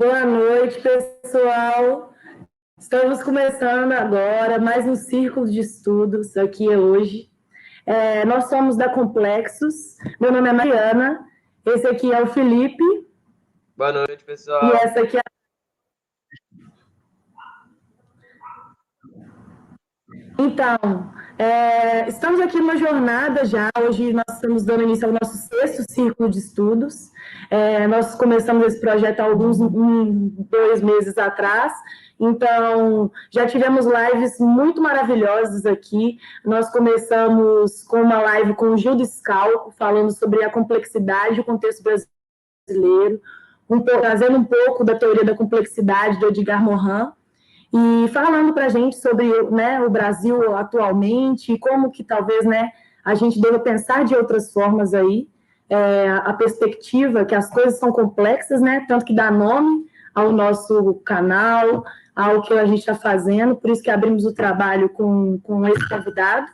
Boa noite, pessoal. Estamos começando agora mais um círculo de estudos aqui hoje. Nós somos da Complexos. Meu nome é Mariana. Esse aqui é o Felipe. Boa noite, E pessoal. essa aqui é... Então, estamos aqui numa jornada já. Hoje nós estamos dando início ao nosso sexto círculo de estudos. Nós começamos esse projeto há alguns 2 meses atrás. Então, já tivemos lives muito maravilhosas aqui. Nós começamos com uma live com o Gil Scalco, falando sobre a complexidade do contexto brasileiro, trazendo um pouco da teoria da complexidade do Edgar Morin, e falando para a gente sobre, né, o Brasil atualmente e como que talvez, né, a gente deva pensar de outras formas aí, a perspectiva que as coisas são complexas, né, tanto que dá nome ao nosso canal, ao que a gente está fazendo, por isso que abrimos o trabalho com esse convidado.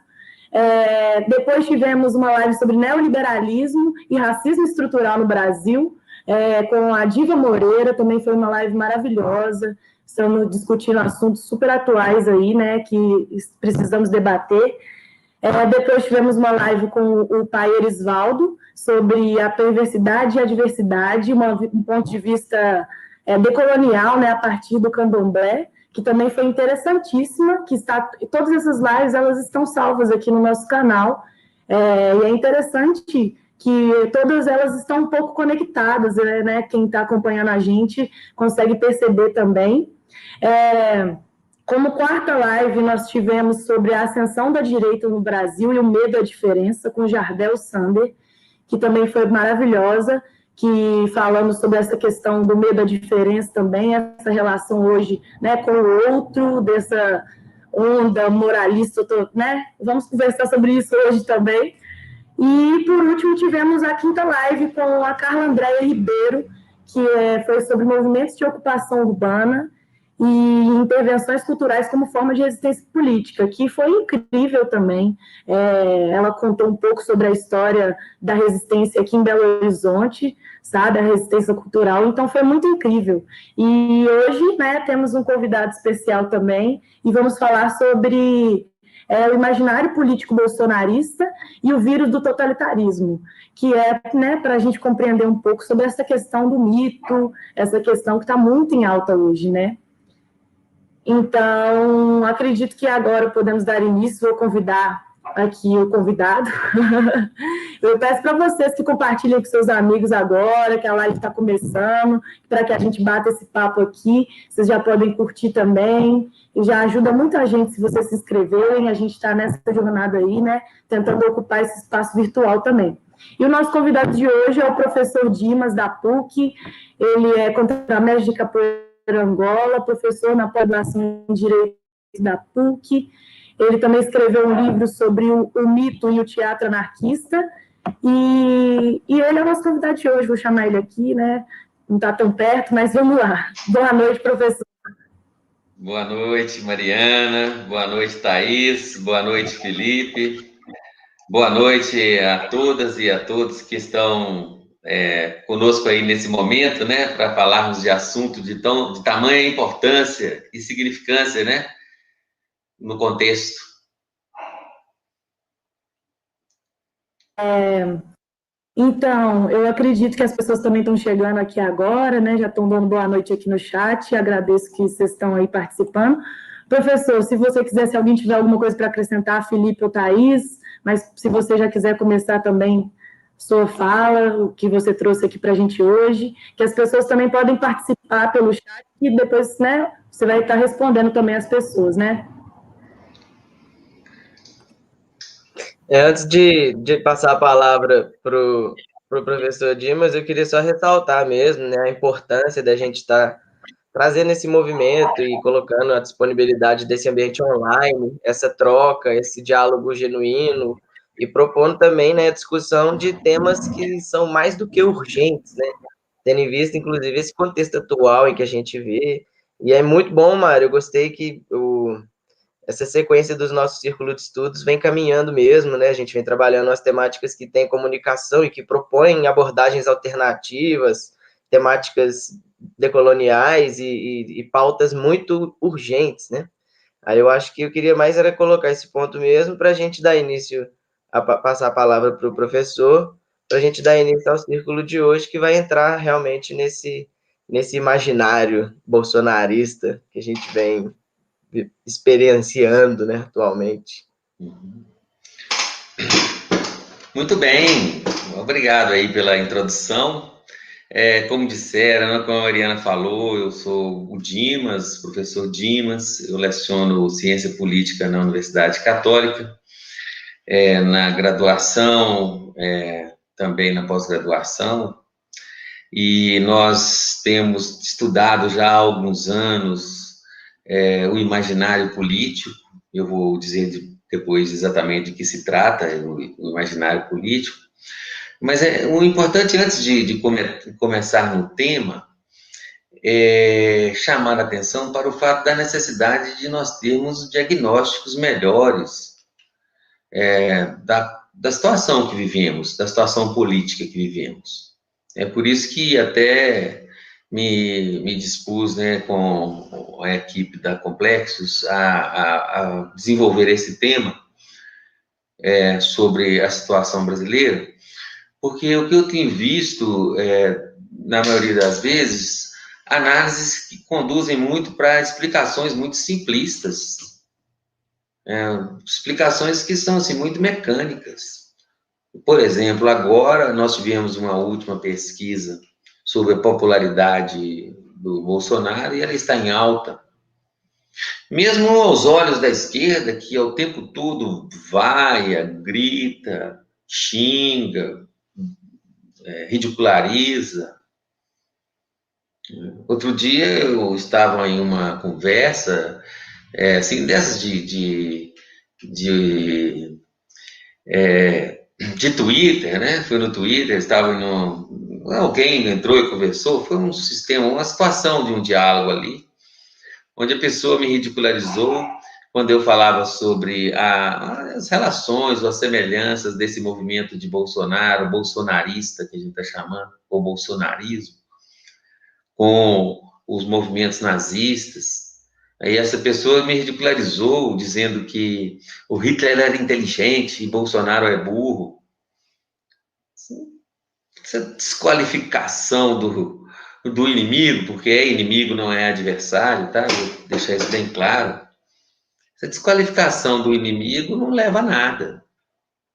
Depois tivemos uma live sobre neoliberalismo e racismo estrutural no Brasil, com a Diva Moreira, também foi uma live maravilhosa. Estamos discutindo assuntos super atuais aí, né, que precisamos debater. Depois tivemos uma live com o pai Erisvaldo sobre a perversidade e a diversidade, um ponto de vista decolonial, né, a partir do candomblé, que também foi interessantíssima, todas essas lives elas estão salvas aqui no nosso canal, e é interessante que todas elas estão um pouco conectadas, né, quem está acompanhando a gente consegue perceber também. Como quarta live, nós tivemos sobre a ascensão da direita no Brasil e o medo à diferença, com Jardel Sander, que também foi maravilhosa, que falamos sobre essa questão do medo à diferença também, essa relação hoje, né, com o outro, dessa onda moralista, né? Vamos conversar sobre isso hoje também. E, por último, tivemos a quinta live com a Carla Andréia Ribeiro, que foi sobre movimentos de ocupação urbana e intervenções culturais como forma de resistência política, que foi incrível também. Ela contou um pouco sobre a história da resistência aqui em Belo Horizonte, sabe, a resistência cultural, então foi muito incrível. E hoje, né, temos um convidado especial também, e vamos falar sobre o imaginário político bolsonarista e o vírus do totalitarismo, que é, né, para a gente compreender um pouco sobre essa questão do mito, essa questão que está muito em alta hoje, né? Então, acredito que agora podemos dar início. Vou convidar aqui o convidado. Eu peço para vocês que compartilhem com seus amigos agora, que a live está começando, para que a gente bata esse papo aqui. Vocês já podem curtir também, e já ajuda muita gente se vocês se inscreverem. A gente está nessa jornada aí, né, tentando ocupar esse espaço virtual também. E o nosso convidado de hoje é o professor Dimas, da PUC. Ele é contramestre de capoeira Angola, professor na pós-graduação em Direito da PUC. Ele também escreveu um livro sobre o mito e o teatro anarquista. E ele é o nosso convidado de hoje, vou chamar ele aqui, né? Não está tão perto, mas vamos lá. Boa noite, professor. Boa noite, Mariana. Boa noite, Thaís. Boa noite, Felipe. Boa noite a todas e a todos que estão conosco aí nesse momento, né, para falarmos de assunto de tamanha importância e significância, né, no contexto. Então, eu acredito que as pessoas também estão chegando aqui agora, né? Já estão dando boa noite aqui no chat. Agradeço que vocês estão aí participando. Professor, se você quiser, se alguém tiver alguma coisa para acrescentar, Felipe ou Thaís, mas se você já quiser começar também sua fala, o que você trouxe aqui para a gente hoje, que as pessoas também podem participar pelo chat e depois, né, você vai estar respondendo também as pessoas, né? Antes de passar a palavra para o professor Dimas, eu queria só ressaltar mesmo, né, a importância da gente estar trazendo esse movimento e colocando a disponibilidade desse ambiente online, essa troca, esse diálogo genuíno, e propondo também, né, a discussão de temas que são mais do que urgentes, né, tendo em vista, inclusive, esse contexto atual em que a gente vê. E é muito bom, Mário, eu gostei que essa sequência dos nossos círculos de estudos vem caminhando mesmo, né? A gente vem trabalhando as temáticas que têm comunicação e que propõem abordagens alternativas, temáticas decoloniais e pautas muito urgentes, né? Aí eu acho que eu queria mais era colocar esse ponto mesmo para a gente dar início a passar a palavra para o professor, para a gente dar início ao círculo de hoje, que vai entrar realmente nesse imaginário bolsonarista que a gente vem experienciando, né, atualmente. Muito bem, obrigado aí pela introdução. Como disseram, como a Mariana falou, eu sou o Dimas, professor Dimas, eu leciono Ciência Política na Universidade Católica, na graduação, também na pós-graduação, e nós temos estudado já há alguns anos o imaginário político. Eu vou dizer depois exatamente de que se trata o imaginário político, mas o importante antes de começar no tema é chamar a atenção para o fato da necessidade de nós termos diagnósticos melhores da situação que vivemos, da situação política que vivemos. É por isso que até me dispus, né, com a equipe da Complexos a desenvolver esse tema sobre a situação brasileira, porque o que eu tenho visto, na maioria das vezes, análises que conduzem muito para explicações muito simplistas, explicações que são assim, muito mecânicas. Por exemplo, agora nós tivemos uma última pesquisa sobre a popularidade do Bolsonaro e ela está em alta. Mesmo aos olhos da esquerda, que ao tempo todo vaia, grita, xinga, ridiculariza. Outro dia eu estava em uma conversa, assim, dessas de Twitter, né? Foi no Twitter, estava alguém entrou e conversou, foi um sistema, uma situação de um diálogo ali, onde a pessoa me ridicularizou quando eu falava sobre as relações ou as semelhanças desse movimento de Bolsonaro, bolsonarista, que a gente está chamando, ou bolsonarismo, com os movimentos nazistas. Aí essa pessoa me ridicularizou, dizendo que o Hitler era inteligente e Bolsonaro é burro. Essa desqualificação do inimigo, porque é inimigo, não é adversário, tá? Vou deixar isso bem claro. Essa desqualificação do inimigo não leva a nada.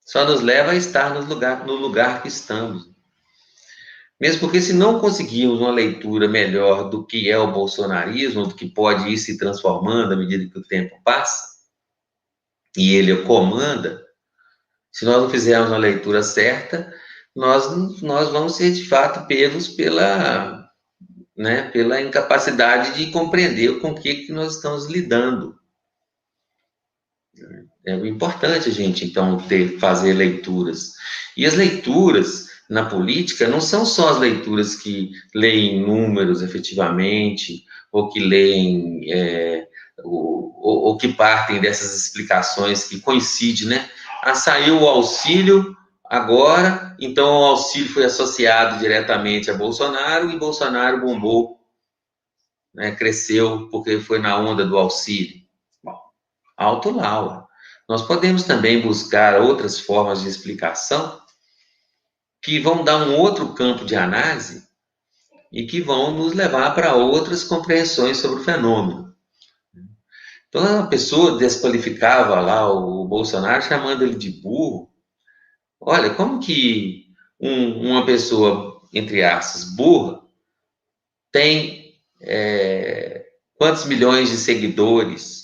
Só nos leva a estar no lugar que estamos. Mesmo porque se não conseguirmos uma leitura melhor do que é o bolsonarismo, do que pode ir se transformando à medida que o tempo passa, e ele o comanda, se nós não fizermos uma leitura certa, nós vamos ser de fato pegos pela incapacidade de compreender com o que nós estamos lidando. É importante a gente, então, fazer leituras. E as leituras na política não são só as leituras que leem números efetivamente, ou que leem, ou que partem dessas explicações que coincidem, né? Saiu o auxílio agora, então o auxílio foi associado diretamente a Bolsonaro e Bolsonaro bombou, né? Cresceu porque foi na onda do auxílio. Bom, alto lá, ó. Nós podemos também buscar outras formas de explicação que vão dar um outro campo de análise e que vão nos levar para outras compreensões sobre o fenômeno. Então, a pessoa desqualificava lá o Bolsonaro chamando ele de burro. Olha, como que uma pessoa, entre aspas, burra, tem quantos milhões de seguidores?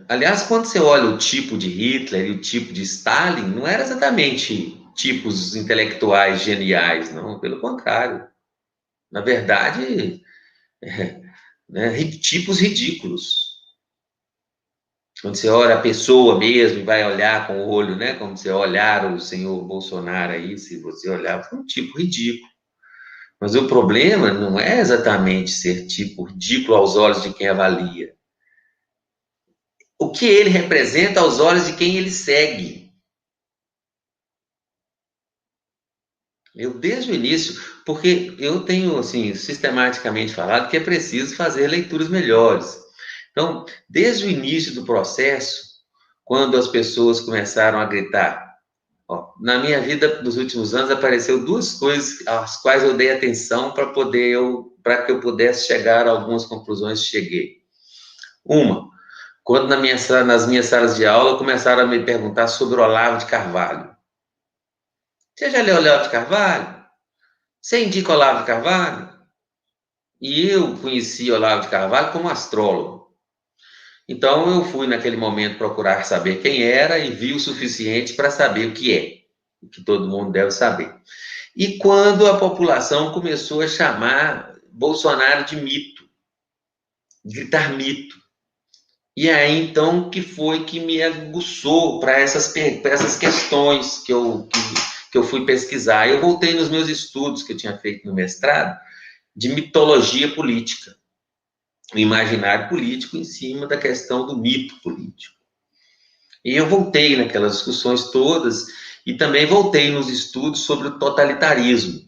Aliás, quando você olha o tipo de Hitler e o tipo de Stalin, não eram exatamente tipos intelectuais geniais, não, pelo contrário. Na verdade, tipos ridículos. Quando você olha a pessoa mesmo e vai olhar com o olho, né, como você olhar o senhor Bolsonaro aí, se você olhar, foi um tipo ridículo. Mas o problema não é exatamente ser tipo ridículo aos olhos de quem avalia. O que ele representa aos olhos de quem ele segue. Eu, desde o início, porque eu tenho, assim, sistematicamente falado que é preciso fazer leituras melhores. Então, desde o início do processo, quando as pessoas começaram a gritar, ó, na minha vida, nos últimos anos, apareceu duas coisas às quais eu dei atenção para que eu pudesse chegar a algumas conclusões que cheguei. Uma, quando nas minhas salas de aula começaram a me perguntar sobre o Olavo de Carvalho. Você já leu Olavo de Carvalho? Você indica Olavo de Carvalho? E eu conheci Olavo de Carvalho como astrólogo. Então eu fui naquele momento procurar saber quem era e vi o suficiente para saber o que todo mundo deve saber. E quando a população começou a chamar Bolsonaro de mito, gritar mito. E aí, então, que foi que me aguçou para essas questões que eu fui pesquisar. Eu voltei nos meus estudos que eu tinha feito no mestrado de mitologia política, o imaginário político em cima da questão do mito político. E eu voltei naquelas discussões todas e também voltei nos estudos sobre o totalitarismo.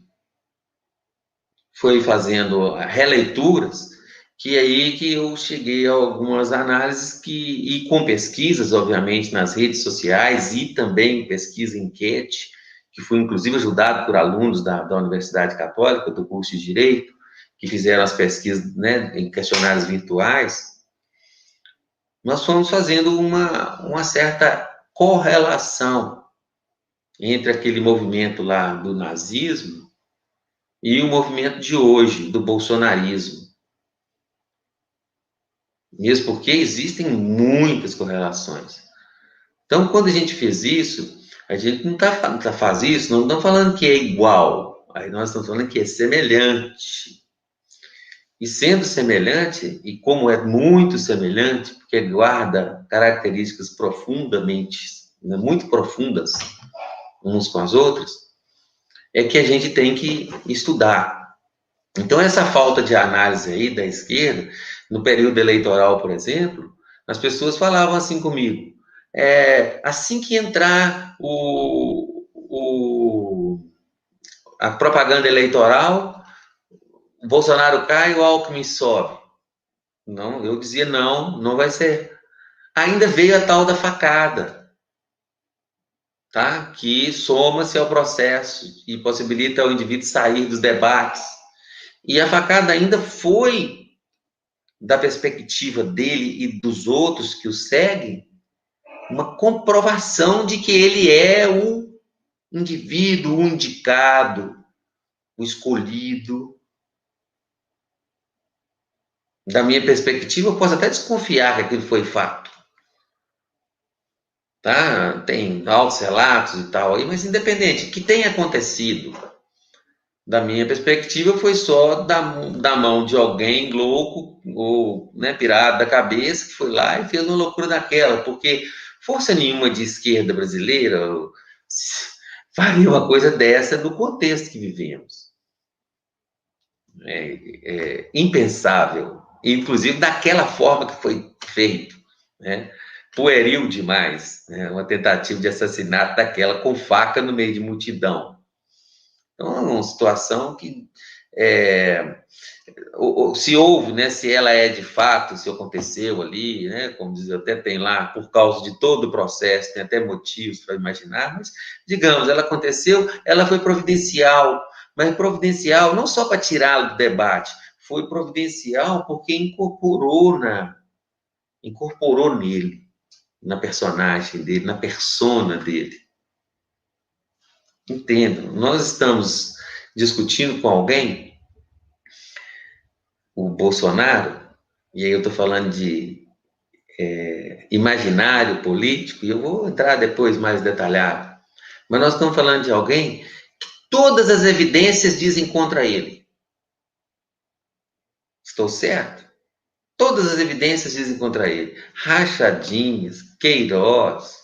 Foi fazendo releituras que aí que eu cheguei a algumas análises e com pesquisas, obviamente, nas redes sociais e também pesquisa enquete, que fui inclusive ajudado por alunos da Universidade Católica, do curso de Direito, que fizeram as pesquisas, né, em questionários virtuais, nós fomos fazendo uma certa correlação entre aquele movimento lá do nazismo e o movimento de hoje, do bolsonarismo. Mesmo porque existem muitas correlações. Então, quando a gente fez isso, a gente não faz isso, não estamos falando que é igual, aí nós estamos falando que é semelhante. E sendo semelhante, e como é muito semelhante, porque guarda características profundamente, né, muito profundas, uns com as outras, é que a gente tem que estudar. Então, essa falta de análise aí da esquerda, no período eleitoral, por exemplo, as pessoas falavam assim comigo, assim que entrar a propaganda eleitoral, o Bolsonaro cai e o Alckmin sobe. Não, eu dizia não, não vai ser. Ainda veio a tal da facada, tá? Que soma-se ao processo e possibilita ao indivíduo sair dos debates. E a facada ainda foi, da perspectiva dele e dos outros que o seguem, uma comprovação de que ele é o indivíduo, o indicado, o escolhido. Da minha perspectiva, eu posso até desconfiar que aquilo foi fato. Tá? Tem altos relatos e tal aí, mas independente, o que tem acontecido, da minha perspectiva, foi só da mão de alguém louco ou, né, pirado da cabeça que foi lá e fez uma loucura daquela, porque força nenhuma de esquerda brasileira faria uma coisa dessa no contexto que vivemos. É impensável, inclusive daquela forma que foi feito, né? Pueril demais, né? Uma tentativa de assassinato daquela com faca no meio de multidão. Então, é uma situação que se houve, né, se ela é de fato, se aconteceu ali, né, como diz, até tem lá, por causa de todo o processo, tem até motivos para imaginar, mas, digamos, ela aconteceu, ela foi providencial, mas providencial não só para tirá-lo do debate, foi providencial porque incorporou nele, na personagem dele, na persona dele. Entendam, nós estamos discutindo com alguém, o Bolsonaro, e aí eu estou falando de imaginário político, e eu vou entrar depois mais detalhado, mas nós estamos falando de alguém que todas as evidências dizem contra ele. Estou certo? Todas as evidências dizem contra ele. Rachadinhas, Queiroz,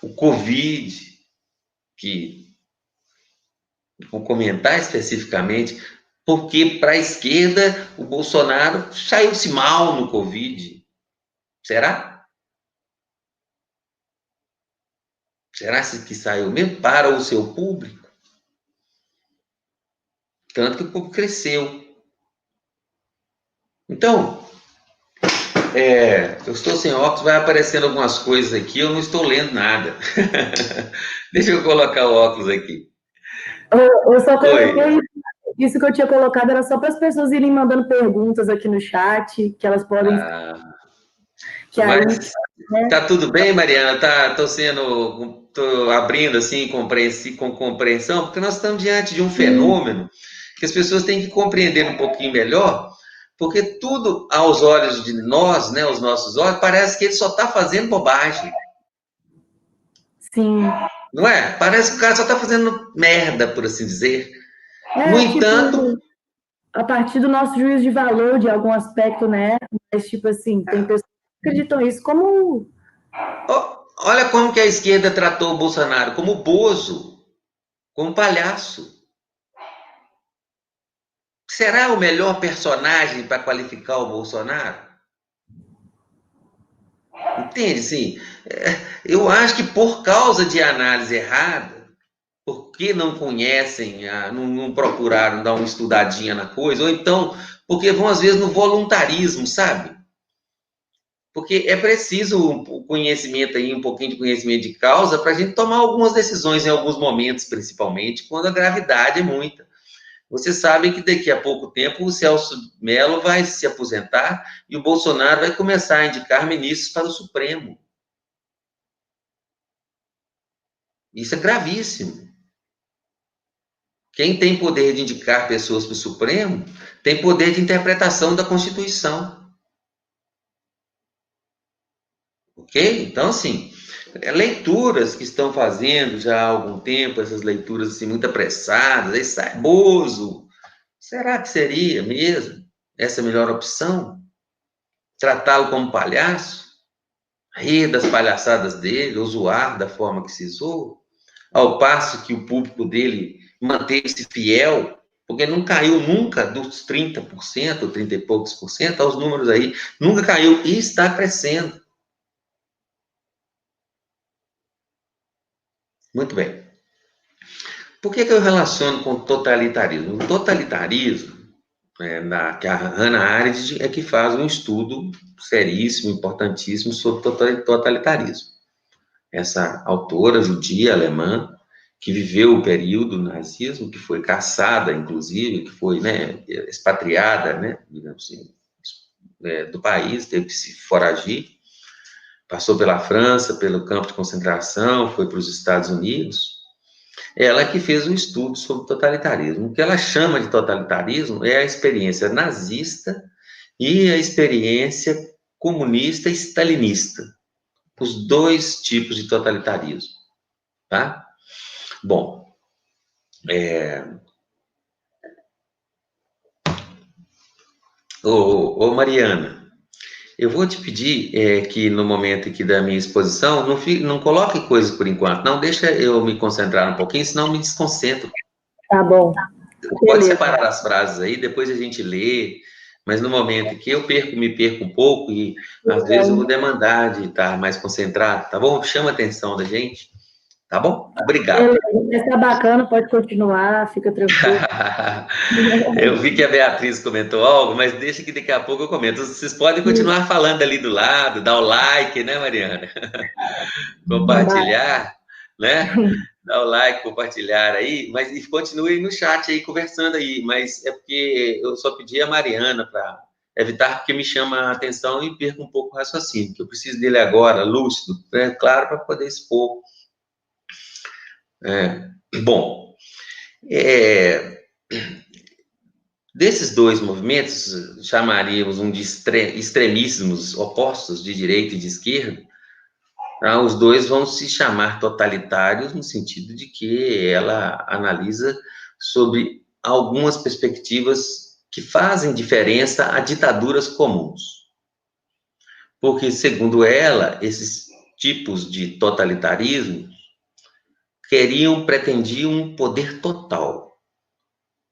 o Covid, que vou comentar especificamente, porque para a esquerda o Bolsonaro saiu-se mal no Covid. Será? Será que saiu mesmo para o seu público? Tanto que o público cresceu. Então, eu estou sem óculos, vai aparecendo algumas coisas aqui, eu não estou lendo nada. Deixa eu colocar o óculos aqui. Eu só coloquei Oi. isso que eu tinha colocado, era só para as pessoas irem mandando perguntas aqui no chat, que elas podem. Que aí, Mas tá tudo bem, Mariana? Tô abrindo assim com compreensão, porque nós estamos diante de um fenômeno que as pessoas têm que compreender um pouquinho melhor, porque tudo aos olhos de nós, né, os nossos olhos, parece que ele só está fazendo bobagem. Sim. Não é? Parece que o cara só está fazendo merda, por assim dizer. No Tipo, entanto, a partir do nosso juízo de valor, de algum aspecto, né? Mas, tipo assim, tem pessoas que acreditam isso como. olha como que a esquerda tratou o Bolsonaro, como bozo, como palhaço. Será o melhor personagem para qualificar o Bolsonaro? Entende? Sim. Eu acho que por causa de análise errada, porque não conhecem, não procuraram dar uma estudadinha na coisa, ou então porque vão às vezes no voluntarismo, sabe? Porque é preciso um conhecimento aí, um pouquinho de conhecimento de causa para a gente tomar algumas decisões em alguns momentos, principalmente quando a gravidade é muita. Vocês sabem que daqui a pouco tempo o Celso Mello vai se aposentar e o Bolsonaro vai começar a indicar ministros para o Supremo. Isso é gravíssimo. Quem tem poder de indicar pessoas para o Supremo tem poder de interpretação da Constituição. Ok? Então, assim, leituras que estão fazendo já há algum tempo, essas leituras assim, muito apressadas, aí sai Bozo. Será que seria mesmo essa a melhor opção? Tratá-lo como palhaço? Rir das palhaçadas dele, ou zoar da forma que se zoa? Ao passo que o público dele manteve-se fiel, porque não caiu nunca dos 30%, 30 e poucos por cento, aos números aí, nunca caiu e está crescendo. Muito bem. Por que eu relaciono com totalitarismo? O totalitarismo, que a Hannah Arendt é que faz um estudo seríssimo, importantíssimo sobre totalitarismo. Essa autora judia alemã, que viveu o período do nazismo, que foi caçada, inclusive, que foi, né, expatriada, né, digamos assim, do país, teve que se foragir, passou pela França, pelo campo de concentração, foi para os Estados Unidos. Ela que fez um estudo sobre totalitarismo. O que ela chama de totalitarismo é a experiência nazista e a experiência comunista e stalinista. Os dois tipos de totalitarismo, tá? Bom, Mariana, eu vou te pedir que no momento aqui da minha exposição, não coloque coisas por enquanto, não, deixa eu me concentrar um pouquinho, senão eu me desconcentro. Tá bom. Pode separar as frases aí, depois a gente lê, mas no momento que me perco um pouco e às vezes eu vou demandar de estar mais concentrado, tá bom? Chama a atenção da gente, tá bom? Obrigado. Está bacana, pode continuar, fica tranquilo. Eu vi que a Beatriz comentou algo, mas deixa que daqui a pouco eu comento. Vocês podem continuar falando ali do lado, dar o like, né, Mariana? Compartilhar, né? Dá o like, compartilhar aí, mas e continue no chat aí, conversando aí, mas é porque eu só pedi a Mariana para evitar porque me chama a atenção e perco um pouco o raciocínio, que eu preciso dele agora, lúcido, né? Claro, para poder expor. Bom, desses dois movimentos, chamaríamos um de extremismos opostos, de direita e de esquerda, os dois vão se chamar totalitários no sentido de que ela analisa sobre algumas perspectivas que fazem diferença a ditaduras comuns. Porque, segundo ela, esses tipos de totalitarismo pretendiam um poder total,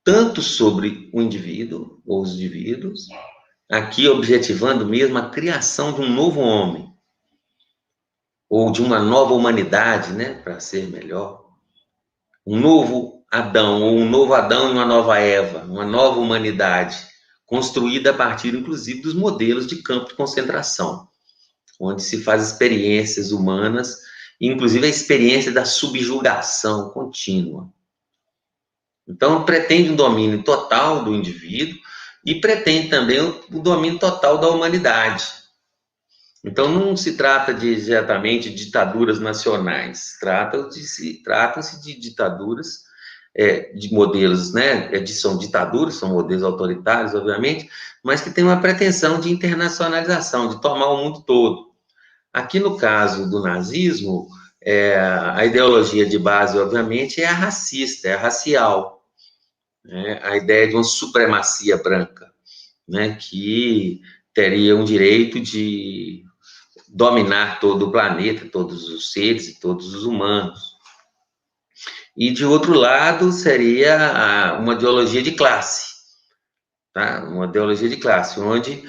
tanto sobre o indivíduo, ou os indivíduos, aqui objetivando mesmo a criação de um novo homem, ou de uma nova humanidade, né, para ser melhor, um novo Adão, ou um novo Adão e uma nova Eva, uma nova humanidade, construída a partir, inclusive, dos modelos de campo de concentração, onde se faz experiências humanas, inclusive a experiência da subjugação contínua. Então, pretende um domínio total do indivíduo e pretende também o domínio total da humanidade. Então, não se trata de exatamente ditaduras nacionais, trata-se de ditaduras, de modelos, né? São ditaduras, são modelos autoritários, obviamente, mas que têm uma pretensão de internacionalização, de tomar o mundo todo. Aqui no caso do nazismo, a ideologia de base, obviamente, é a racista, é a racial, né? A ideia de uma supremacia branca, né? Que teria um direito de dominar todo o planeta, todos os seres e todos os humanos. E, de outro lado, seria uma ideologia de classe, tá? Uma ideologia de classe, onde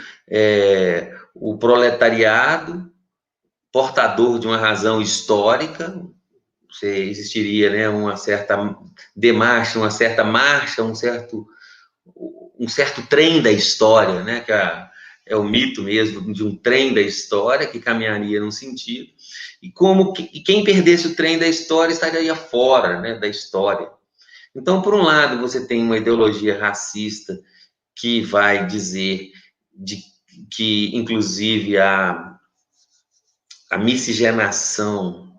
o proletariado, portador de uma razão histórica, existiria, né, uma certa demarcha, uma certa marcha, um certo trem da história, né, que é o mito mesmo de um trem da história que caminharia num sentido, e quem perdesse o trem da história estaria fora, né, da história. Então, por um lado, você tem uma ideologia racista que vai dizer que, inclusive, a miscigenação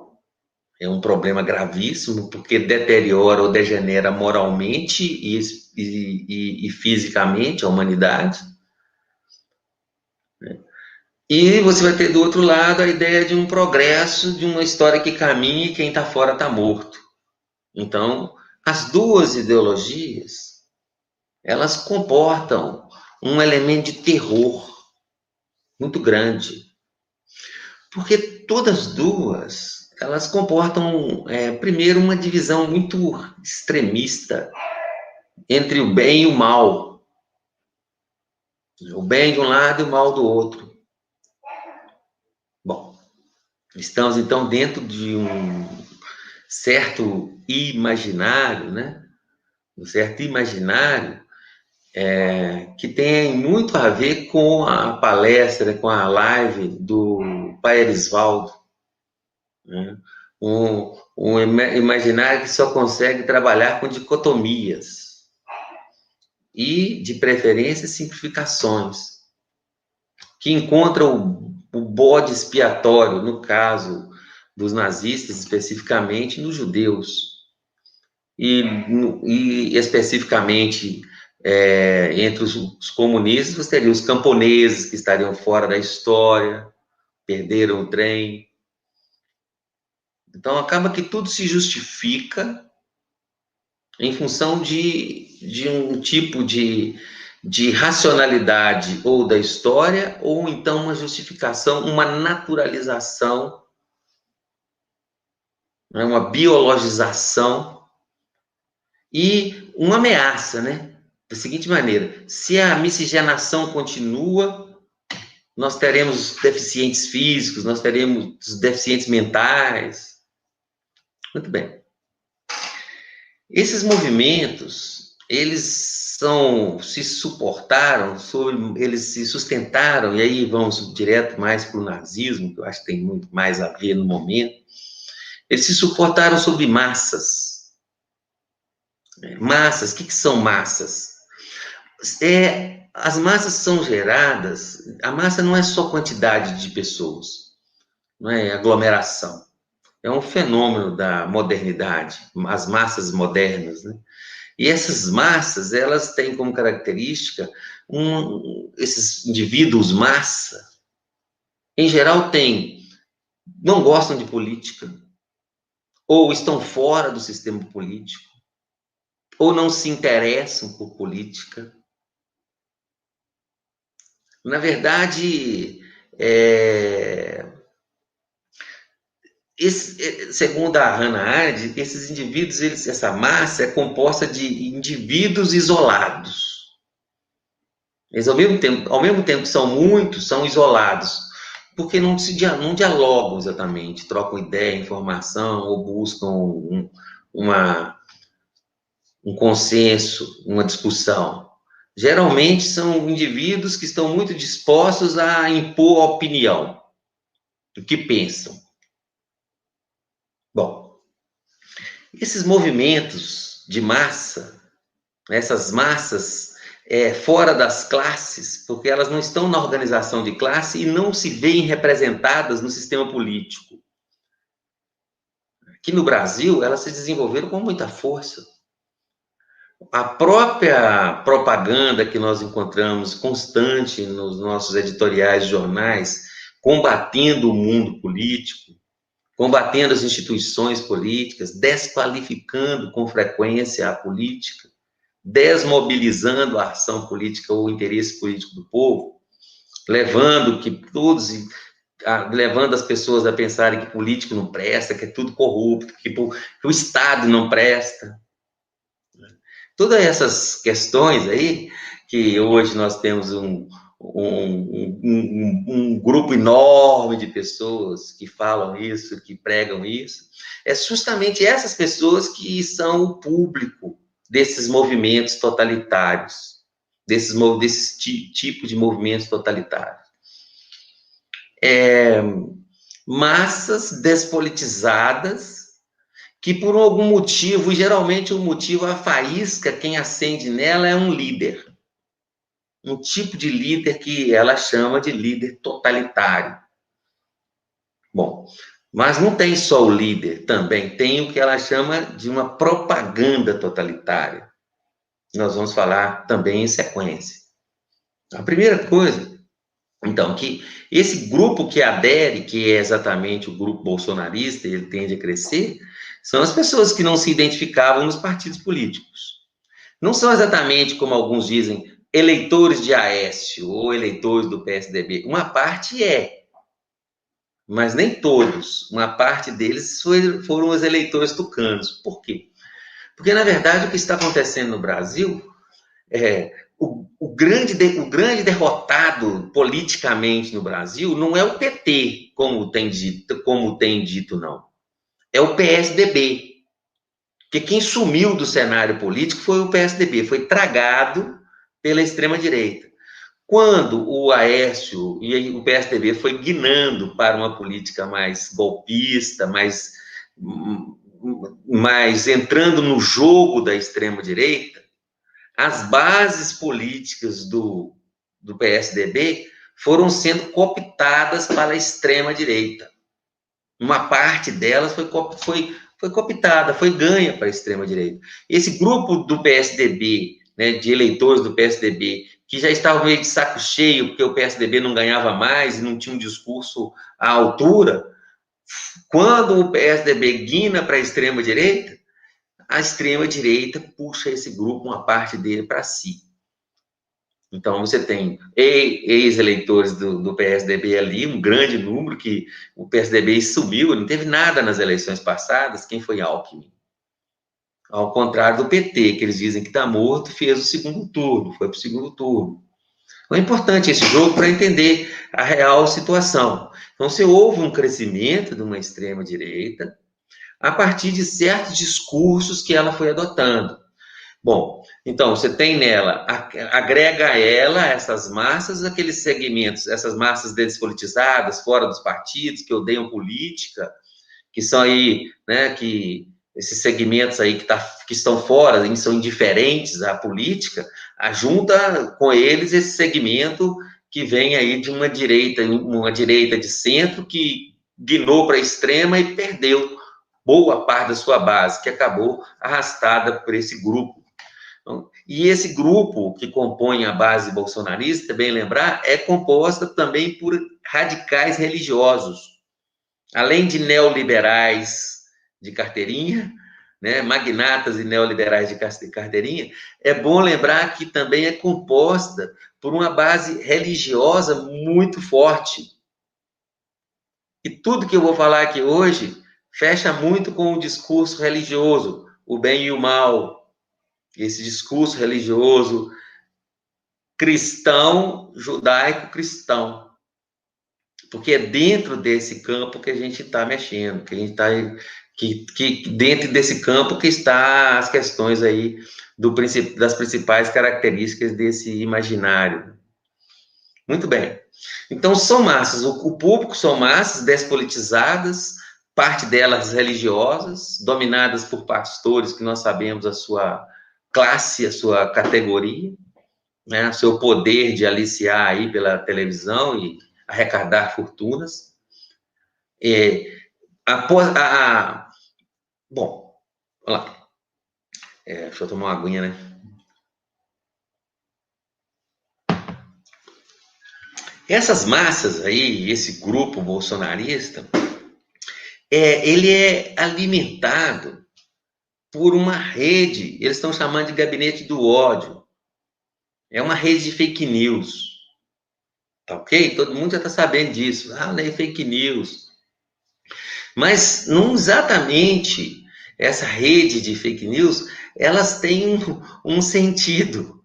é um problema gravíssimo, porque deteriora ou degenera moralmente e fisicamente a humanidade. E você vai ter do outro lado a ideia de um progresso, de uma história que caminha e quem está fora está morto. Então, as duas ideologias, elas comportam um elemento de terror muito grande. Porque todas duas, elas comportam, primeiro, uma divisão muito extremista entre o bem e o mal. O bem de um lado e o mal do outro. Bom, estamos, então, dentro de um certo imaginário, né? Um certo imaginário que tem muito a ver com a palestra, com a live do Pai Erisvaldo, né? Um imaginário que só consegue trabalhar com dicotomias e, de preferência, simplificações, que encontra o bode expiatório, no caso dos nazistas, especificamente nos judeus, e especificamente entre os comunistas, você teria os camponeses que estariam fora da história, perderam o trem. Então, acaba que tudo se justifica em função de um tipo de racionalidade ou da história, ou então uma justificação, uma naturalização, né, uma biologização e uma ameaça, né? Da seguinte maneira: se a miscigenação continua, nós teremos deficientes físicos, nós teremos deficientes mentais. Muito bem. Esses movimentos, eles se sustentaram, e aí vamos direto mais para o nazismo, que eu acho que tem muito mais a ver no momento. Eles se suportaram sobre massas. Massas, o que são massas? As massas são geradas, a massa não é só quantidade de pessoas, não é aglomeração. É um fenômeno da modernidade, as massas modernas, né? E essas massas, elas têm como característica, esses indivíduos massa, em geral não gostam de política, ou estão fora do sistema político, ou não se interessam por política. Na verdade, segundo a Hannah Arendt, esses indivíduos, essa massa é composta de indivíduos isolados. Eles, ao mesmo tempo que são muitos, são isolados, porque não dialogam exatamente, trocam ideia, informação, ou buscam uma um consenso, uma discussão. Geralmente são indivíduos que estão muito dispostos a impor a opinião, o que pensam. Bom, esses movimentos de massa, essas massas fora das classes, porque elas não estão na organização de classe e não se veem representadas no sistema político. Aqui no Brasil, elas se desenvolveram com muita força. A própria propaganda que nós encontramos constante nos nossos editoriais de jornais, combatendo o mundo político, combatendo as instituições políticas, desqualificando com frequência a política, desmobilizando a ação política ou o interesse político do povo, levando as pessoas a pensarem que político não presta, que é tudo corrupto, que o Estado não presta. Todas essas questões aí, que hoje nós temos um grupo enorme de pessoas que falam isso, que pregam isso, é justamente essas pessoas que são o público desses movimentos totalitários, desse tipo de movimentos totalitários. Massas despolitizadas, que por algum motivo, e geralmente o motivo, a faísca, quem acende nela é um líder. Um tipo de líder que ela chama de líder totalitário. Bom, mas não tem só o líder, também tem o que ela chama de uma propaganda totalitária. Nós vamos falar também em sequência. A primeira coisa, então, que esse grupo que adere, que é exatamente o grupo bolsonarista, ele tende a crescer, são as pessoas que não se identificavam nos partidos políticos. Não são exatamente, como alguns dizem, eleitores de Aécio ou eleitores do PSDB. Uma parte mas nem todos. Uma parte deles foram os eleitores tucanos. Por quê? Porque, na verdade, o que está acontecendo no Brasil o grande derrotado politicamente no Brasil não é o PT, como tem dito, não. É o PSDB. Porque quem sumiu do cenário político foi o PSDB, foi tragado pela extrema-direita. Quando o Aécio e o PSDB foi guinando para uma política mais golpista, mais entrando no jogo da extrema-direita, as bases políticas do PSDB foram sendo cooptadas para a extrema-direita. Uma parte delas foi cooptada, foi ganha para a extrema-direita. Esse grupo do PSDB, né, de eleitores do PSDB, que já estavam meio de saco cheio, porque o PSDB não ganhava mais e não tinha um discurso à altura, quando o PSDB guina para a extrema-direita, a extrema-direita puxa esse grupo, uma parte dele, para si. Então, você tem ex-eleitores do PSDB ali, um grande número, que o PSDB sumiu, não teve nada nas eleições passadas. Quem foi Alckmin? Ao contrário do PT, que eles dizem que está morto, fez o segundo turno, foi para o segundo turno. Então, é importante esse jogo para entender a real situação. Então, se houve um crescimento de uma extrema-direita a partir de certos discursos que ela foi adotando. Bom, então, você tem nela, agrega a ela, essas massas, aqueles segmentos, essas massas despolitizadas, fora dos partidos, que odeiam política, que são aí, né, que esses segmentos aí que estão fora, são indiferentes à política, junta com eles esse segmento que vem aí de uma direita de centro, que guinou para a extrema e perdeu boa parte da sua base, que acabou arrastada por esse grupo. E esse grupo que compõe a base bolsonarista, bem lembrar, é composta também por radicais religiosos, além de neoliberais de carteirinha, né, magnatas e neoliberais de carteirinha. É bom lembrar que também é composta por uma base religiosa muito forte. E tudo que eu vou falar aqui hoje fecha muito com o discurso religioso, o bem e o mal, esse discurso religioso cristão, judaico-cristão. Porque é dentro desse campo que a gente está mexendo, que a gente está que dentro desse campo que está as questões aí das principais características desse imaginário. Muito bem. Então, são massas, o público são massas despolitizadas, parte delas religiosas, dominadas por pastores que nós sabemos a sua classe, a sua categoria, né, o seu poder de aliciar aí pela televisão e arrecadar fortunas. Bom, olha lá. Deixa eu tomar uma aguinha, né? Essas massas aí, esse grupo bolsonarista, ele é alimentado por uma rede, eles estão chamando de gabinete do ódio. É uma rede de fake news. Tá ok? Todo mundo já está sabendo disso. Não é fake news. Mas não exatamente essa rede de fake news, elas têm um sentido.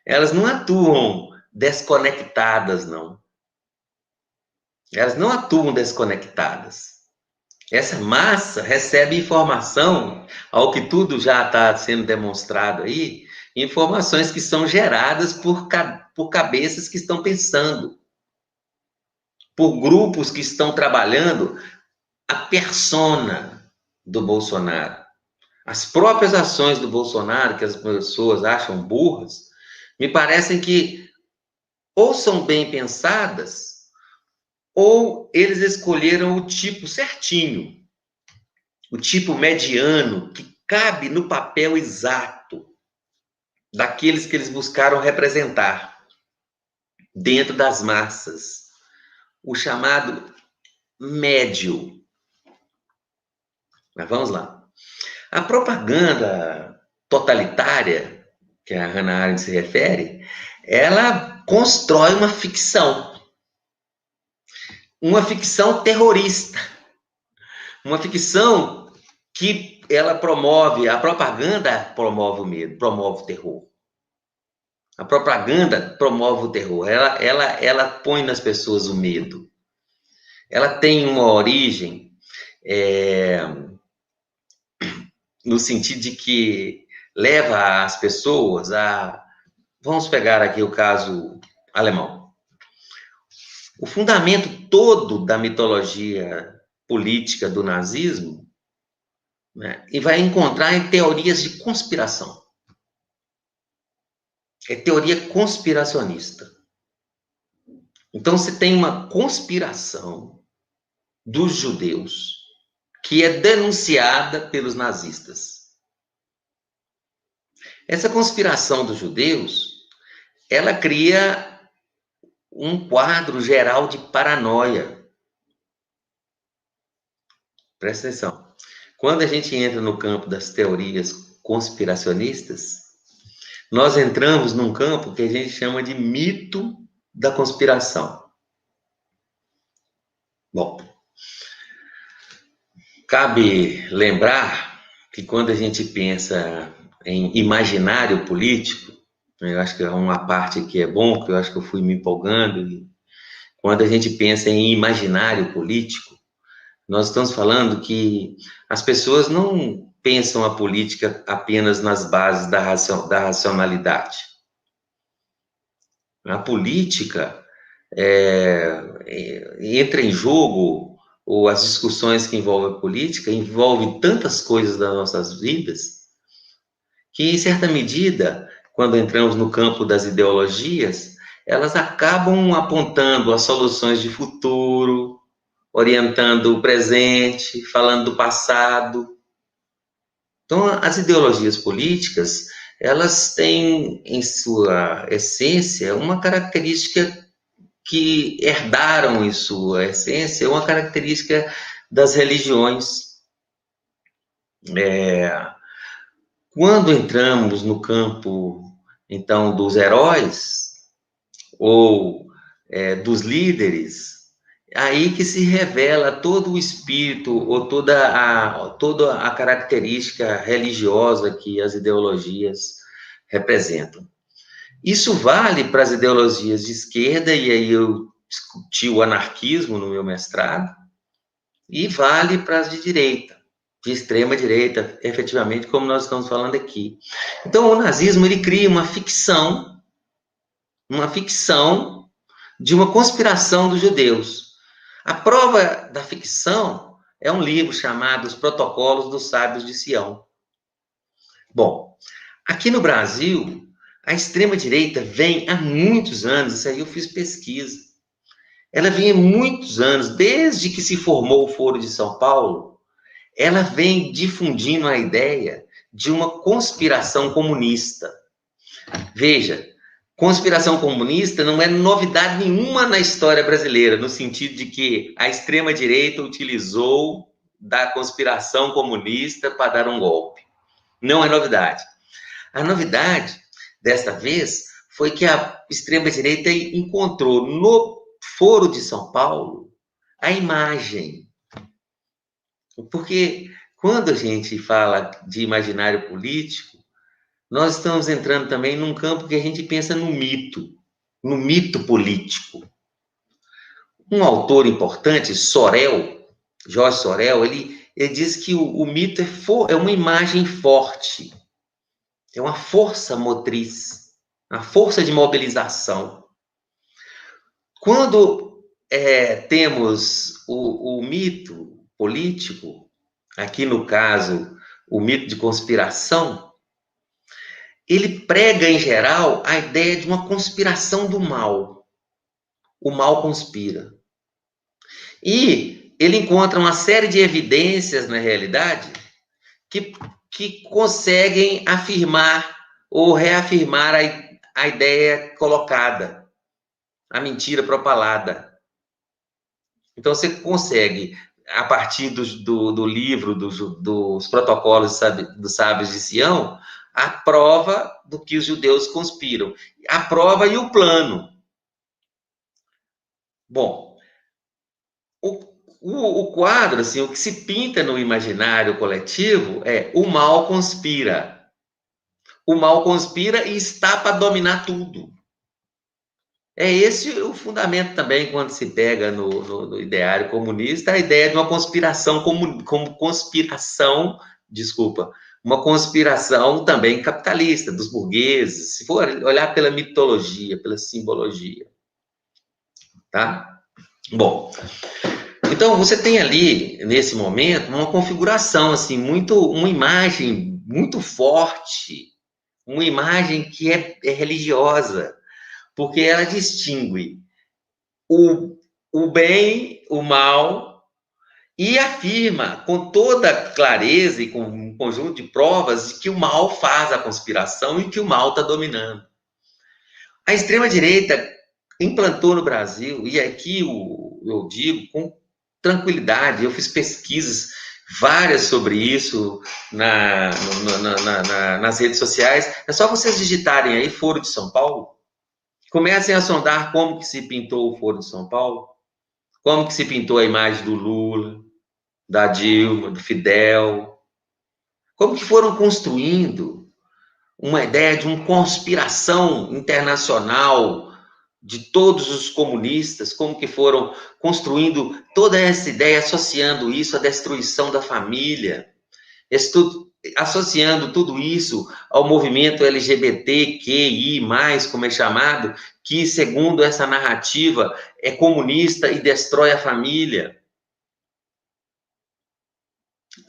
Elas não atuam desconectadas, não. Elas não atuam desconectadas. Essa massa recebe informação, ao que tudo já está sendo demonstrado aí, informações que são geradas por cabeças que estão pensando, por grupos que estão trabalhando a persona do Bolsonaro. As próprias ações do Bolsonaro, que as pessoas acham burras, me parecem que ou são bem pensadas, ou eles escolheram o tipo certinho, o tipo mediano, que cabe no papel exato daqueles que eles buscaram representar dentro das massas. O chamado médio. Mas vamos lá. A propaganda totalitária, que a Hannah Arendt se refere, ela constrói uma ficção terrorista, uma ficção que ela promove, a propaganda promove o medo, promove o terror. A propaganda promove o terror, ela põe nas pessoas o medo. Ela tem uma origem no sentido de que leva as pessoas a... Vamos pegar aqui o caso alemão. O fundamento todo da mitologia política do nazismo, né, e vai encontrar em teorias de conspiração. É teoria conspiracionista. Então, se tem uma conspiração dos judeus que é denunciada pelos nazistas. Essa conspiração dos judeus, ela cria um quadro geral de paranoia. Presta atenção. Quando a gente entra no campo das teorias conspiracionistas, nós entramos num campo que a gente chama de mito da conspiração. Bom, cabe lembrar que quando a gente pensa em imaginário político, eu acho que é uma parte que é bom, que eu acho que eu fui me empolgando, e quando a gente pensa em imaginário político, nós estamos falando que as pessoas não pensam a política apenas nas bases da racionalidade. A política entra em jogo, ou as discussões que envolvem a política, envolvem tantas coisas das nossas vidas, que, em certa medida, quando entramos no campo das ideologias, elas acabam apontando as soluções de futuro, orientando o presente, falando do passado. Então, as ideologias políticas, elas têm, em sua essência, uma característica que herdaram em sua essência, uma característica das religiões. Quando entramos no campo, então, dos heróis, ou dos líderes, aí que se revela todo o espírito, ou toda a característica religiosa que as ideologias representam. Isso vale para as ideologias de esquerda, e aí eu discuti o anarquismo no meu mestrado, e vale para as de direita. de extrema-direita, efetivamente, como nós estamos falando aqui. Então, o nazismo, ele cria uma ficção de uma conspiração dos judeus. A prova da ficção é um livro chamado Os Protocolos dos Sábios de Sião. Bom, aqui no Brasil, a extrema-direita vem há muitos anos, isso aí eu fiz pesquisa, ela vem há muitos anos, desde que se formou o Foro de São Paulo, ela vem difundindo a ideia de uma conspiração comunista. Veja, conspiração comunista não é novidade nenhuma na história brasileira, no sentido de que a extrema-direita utilizou da conspiração comunista para dar um golpe. Não é novidade. A novidade, desta vez, foi que a extrema-direita encontrou no Foro de São Paulo a imagem. Porque quando a gente fala de imaginário político, nós estamos entrando também num campo que a gente pensa no mito político. Um autor importante, Jorge Sorel, ele diz que o mito é uma imagem forte, é uma força motriz, uma força de mobilização. Quando temos o mito político, aqui no caso, o mito de conspiração, ele prega, em geral, a ideia de uma conspiração do mal. O mal conspira. E ele encontra uma série de evidências, na realidade, que conseguem afirmar ou reafirmar a ideia colocada, a mentira propalada. Então, você consegue, a partir do livro dos protocolos dos sábios de Sião, a prova do que os judeus conspiram. A prova e o plano. Bom, o quadro, assim, o que se pinta no imaginário coletivo é o mal conspira. O mal conspira e está para dominar tudo. É esse o fundamento também, quando se pega no ideário comunista, a ideia de uma conspiração como conspiração, uma conspiração também capitalista, dos burgueses, se for olhar pela mitologia, pela simbologia. Tá? Bom, então você tem ali, nesse momento, uma configuração, assim, uma imagem muito forte, uma imagem que é religiosa, porque ela distingue o bem, o mal, e afirma com toda clareza e com um conjunto de provas de que o mal faz a conspiração e que o mal está dominando. A extrema-direita implantou no Brasil, e aqui eu digo com tranquilidade, eu fiz pesquisas várias sobre isso nas redes sociais, é só vocês digitarem aí Foro de São Paulo, comecem a sondar como que se pintou o Foro de São Paulo, como que se pintou a imagem do Lula, da Dilma, do Fidel, como que foram construindo uma ideia de uma conspiração internacional de todos os comunistas, como que foram construindo toda essa ideia, associando isso à destruição da família, associando tudo isso ao movimento LGBTQI+, como é chamado, que, segundo essa narrativa, é comunista e destrói a família.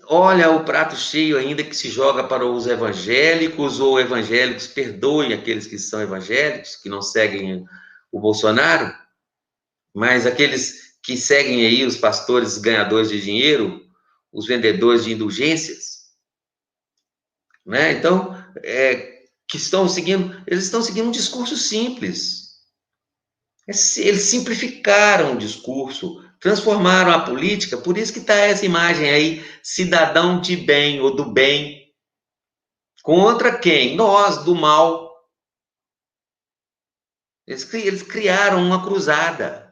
Olha o prato cheio ainda que se joga para os evangélicos, ou evangélicos perdoem aqueles que são evangélicos, que não seguem o Bolsonaro, mas aqueles que seguem aí os pastores ganhadores de dinheiro, os vendedores de indulgências, né? Então, eles estão seguindo um discurso simples. Eles simplificaram o discurso, transformaram a política, por isso que está essa imagem aí, cidadão de bem ou do bem. Contra quem? Nós, do mal. Eles criaram uma cruzada.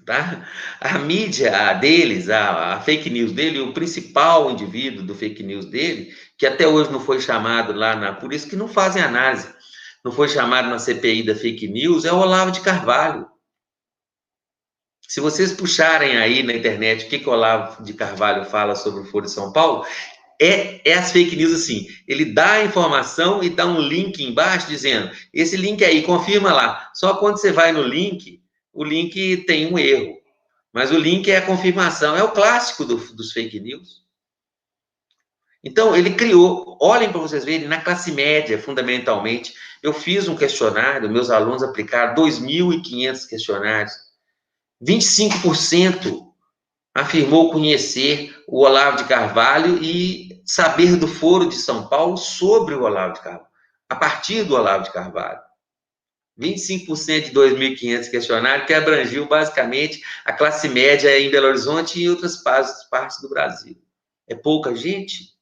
Tá? A mídia deles, a fake news dele, o principal indivíduo do fake news dele, que até hoje não foi chamado lá, por isso que não fazem análise, não foi chamado na CPI da fake news, é o Olavo de Carvalho. Se vocês puxarem aí na internet o que o Olavo de Carvalho fala sobre o Foro de São Paulo, é as fake news assim. Ele dá a informação e dá um link embaixo dizendo, esse link aí, confirma lá. Só quando você vai no link, o link tem um erro. Mas o link é a confirmação. É o clássico dos fake news. Então, ele criou, olhem para vocês verem, na classe média, fundamentalmente, eu fiz um questionário, meus alunos aplicaram 2.500 questionários, 25% afirmou conhecer o Olavo de Carvalho e saber do Foro de São Paulo sobre o Olavo de Carvalho, a partir do Olavo de Carvalho. 25% de 2.500 questionários, que abrangiu basicamente a classe média em Belo Horizonte e em outras partes do Brasil. É pouca gente?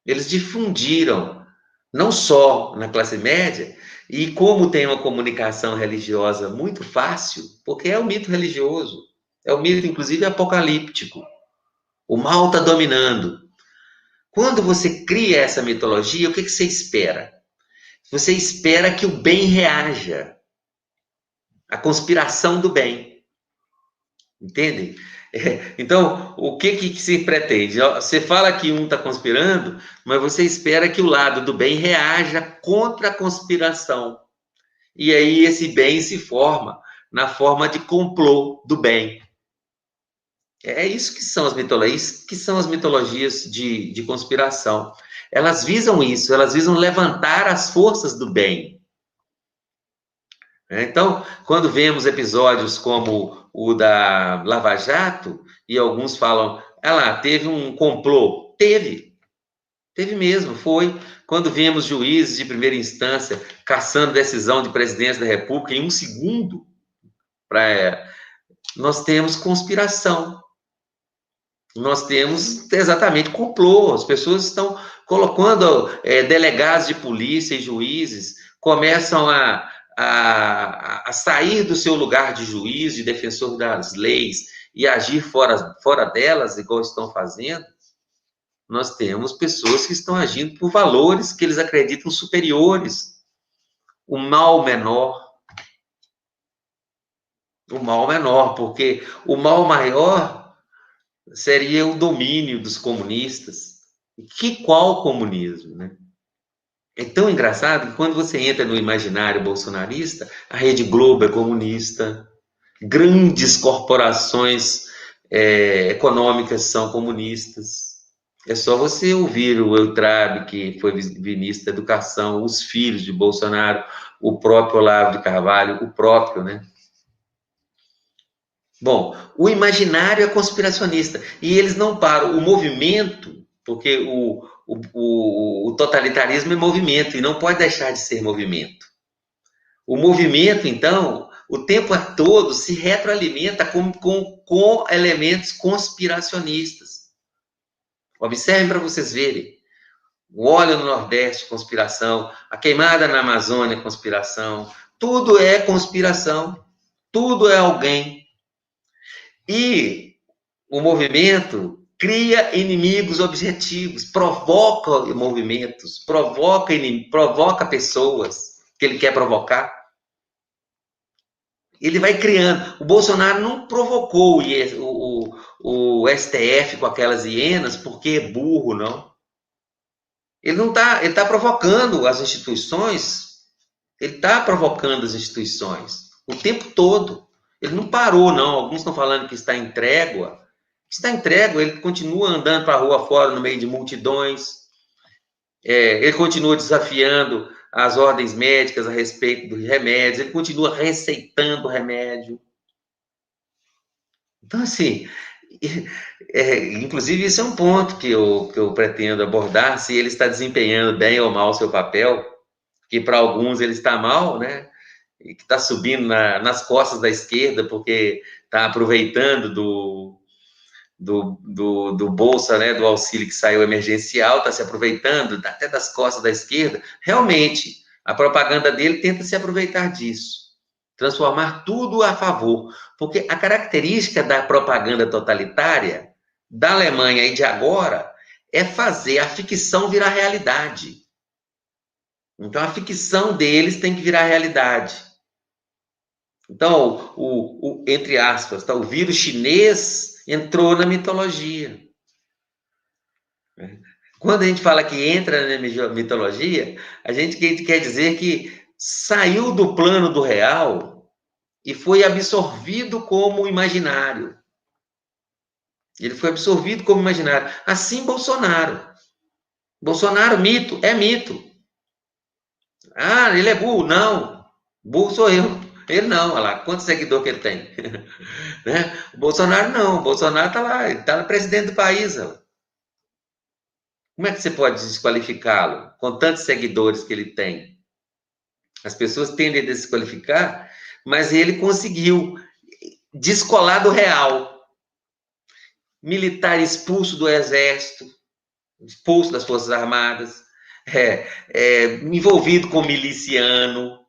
Eles difundiram, não só na classe média, e como tem uma comunicação religiosa muito fácil, porque é o mito religioso, é o mito, inclusive, apocalíptico. O mal está dominando. Quando você cria essa mitologia, o que você espera? Você espera que o bem reaja. A conspiração do bem. Entendem? Então, o que se pretende? Você fala que um está conspirando, mas você espera que o lado do bem reaja contra a conspiração. E aí esse bem se forma na forma de complô do bem. É isso que são as mitologias, de conspiração. Elas visam isso, elas visam levantar as forças do bem. Então, quando vemos episódios como o da Lava Jato, e alguns falam, teve um complô. Teve mesmo, foi. Quando vemos juízes de primeira instância cassando decisão de presidência da República em um segundo, nós temos conspiração. Nós temos exatamente complô. As pessoas estão colocando delegados de polícia e juízes, começam a sair do seu lugar de juiz, de defensor das leis, e agir fora delas, igual estão fazendo. Nós temos pessoas que estão agindo por valores que eles acreditam superiores. O mal menor, porque o mal maior seria o domínio dos comunistas. Qual comunismo, né? É tão engraçado que quando você entra no imaginário bolsonarista, a Rede Globo é comunista, grandes corporações econômicas são comunistas. É só você ouvir o Eutrabe, que foi ministro da Educação, os filhos de Bolsonaro, o próprio Olavo de Carvalho, o próprio, né? Bom, o imaginário é conspiracionista. E eles não param. O movimento, porque o totalitarismo é movimento, e não pode deixar de ser movimento. O movimento, então, o tempo todo se retroalimenta com elementos conspiracionistas. Observem para vocês verem. O óleo no Nordeste, conspiração. A queimada na Amazônia, conspiração. Tudo é conspiração. Tudo é alguém. E o movimento cria inimigos objetivos, provoca movimentos, provoca pessoas que ele quer provocar. Ele vai criando. O Bolsonaro não provocou o STF com aquelas hienas porque é burro, não. Ele não está, ele está provocando as instituições. Ele está provocando as instituições o tempo todo. Ele não parou, não. Alguns estão falando que está em trégua. Está em trégua, ele continua andando para a rua fora, no meio de multidões. Ele continua desafiando as ordens médicas a respeito dos remédios. Ele continua receitando remédio. Então, assim, inclusive, isso é um ponto que eu pretendo abordar, se ele está desempenhando bem ou mal o seu papel, que para alguns ele está mal, né? E que está subindo nas costas da esquerda, porque está aproveitando do Bolsa, né, do auxílio que saiu emergencial, está se aproveitando até das costas da esquerda. Realmente, a propaganda dele tenta se aproveitar disso, transformar tudo a favor, porque a característica da propaganda totalitária da Alemanha e de agora é fazer a ficção virar realidade. Então, a ficção deles tem que virar realidade. Então, entre aspas, tá, o vírus chinês entrou na mitologia. Quando a gente fala que entra na mitologia, a gente quer dizer que saiu do plano do real e foi absorvido como imaginário. Ele foi absorvido como imaginário. Assim, Bolsonaro. Bolsonaro, mito, é mito. Ah, ele é burro. Não. Burro sou eu. Ele não, olha lá, quantos seguidores que ele tem. Né? O Bolsonaro não. O Bolsonaro está lá, ele está presidente do país. Ó. Como é que você pode desqualificá-lo com tantos seguidores que ele tem? As pessoas tendem a desqualificar, mas ele conseguiu descolar do real. Militar expulso do exército, expulso das Forças Armadas, envolvido com miliciano,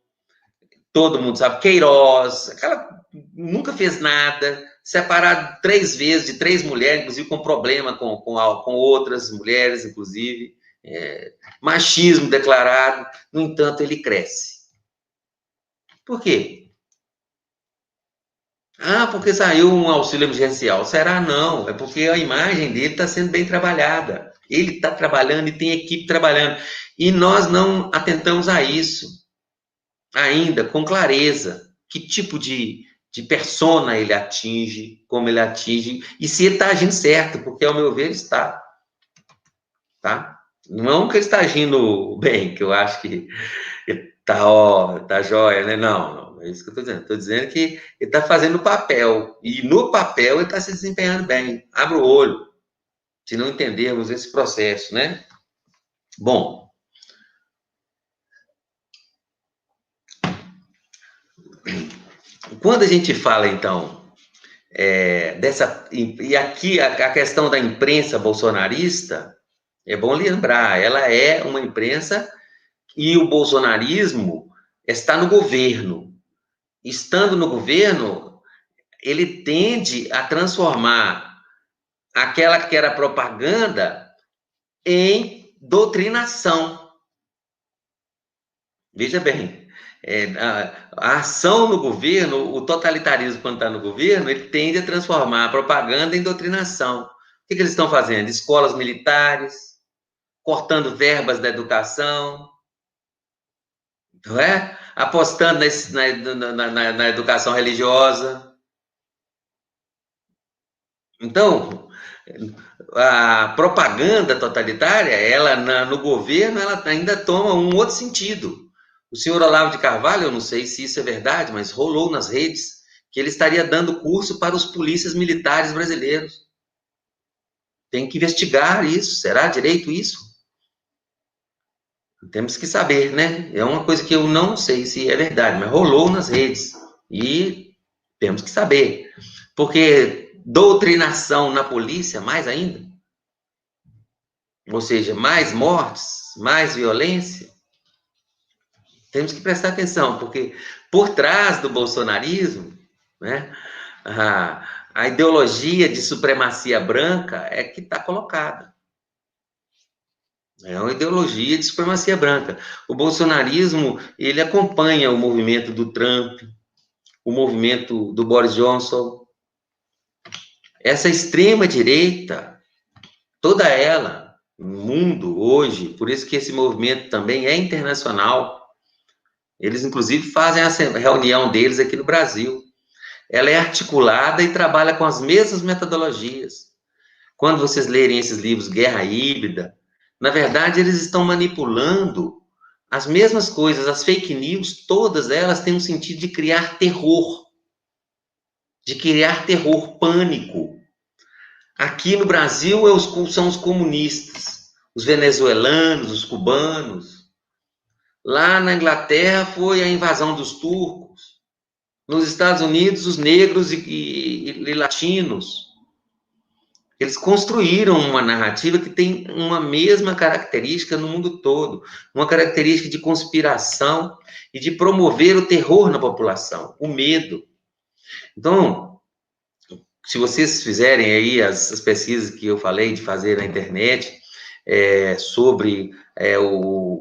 todo mundo sabe, Queiroz, nunca fez nada, separado 3 vezes de 3 mulheres, inclusive com problema com outras mulheres, inclusive, machismo declarado, no entanto, ele cresce. Por quê? Ah, porque saiu um auxílio emergencial. Será? Não, é porque a imagem dele está sendo bem trabalhada. Ele está trabalhando e tem equipe trabalhando. E nós não atentamos a isso ainda com clareza. Que tipo de persona ele atinge, como ele atinge, e se ele está agindo certo, porque, ao meu ver, está. Tá? Não que ele está agindo bem, que eu acho que tá jóia, né? Não, é isso que eu estou dizendo. Estou dizendo que ele está fazendo o papel, e no papel ele está se desempenhando bem. Abre o olho, se não entendermos esse processo, né? Bom, quando a gente fala, então, e aqui a questão da imprensa bolsonarista, é bom lembrar, ela é uma imprensa e o bolsonarismo está no governo. Estando no governo, ele tende a transformar aquela que era propaganda em doutrinação. Veja bem, a ação no governo, o totalitarismo, quando está no governo, ele tende a transformar a propaganda em doutrinação. O que eles estão fazendo? Escolas militares, cortando verbas da educação, não é? Apostando na educação religiosa. Então, a propaganda totalitária, ela no governo, ela ainda toma um outro sentido. O senhor Olavo de Carvalho, eu não sei se isso é verdade, mas rolou nas redes que ele estaria dando curso para os polícias militares brasileiros. Tem que investigar isso. Será direito isso? Temos que saber, né? É uma coisa que eu não sei se é verdade, mas rolou nas redes. E temos que saber. Porque doutrinação na polícia, mais ainda. Ou seja, mais mortes, mais violência. Temos que prestar atenção, porque por trás do bolsonarismo, né, a ideologia de supremacia branca é que está colocada. É uma ideologia de supremacia branca. O bolsonarismo, ele acompanha o movimento do Trump, o movimento do Boris Johnson. Essa extrema-direita, toda ela, no mundo hoje, por isso que esse movimento também é internacional. Eles, inclusive, fazem a reunião deles aqui no Brasil. Ela é articulada e trabalha com as mesmas metodologias. Quando vocês lerem esses livros, Guerra Híbrida, na verdade, eles estão manipulando as mesmas coisas, as fake news, todas elas têm um sentido de criar terror, pânico. Aqui no Brasil são os comunistas, os venezuelanos, os cubanos. Lá na Inglaterra foi a invasão dos turcos. Nos Estados Unidos, os negros e latinos. Eles construíram uma narrativa que tem uma mesma característica no mundo todo, uma característica de conspiração e de promover o terror na população, o medo. Então, se vocês fizerem aí as pesquisas que eu falei de fazer na internet, sobre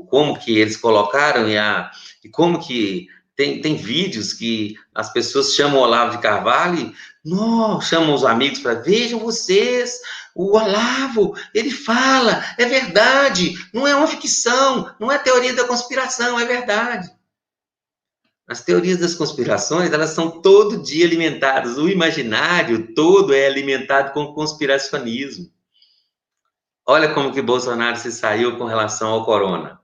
como que eles colocaram e como que Tem vídeos que as pessoas chamam o Olavo de Carvalho e não, chamam os amigos para vejam vocês, o Olavo, ele fala, é verdade, não é uma ficção, não é teoria da conspiração, é verdade. As teorias das conspirações, elas são todo dia alimentadas, o imaginário todo é alimentado com conspiracionismo. Olha como que Bolsonaro se saiu com relação ao corona.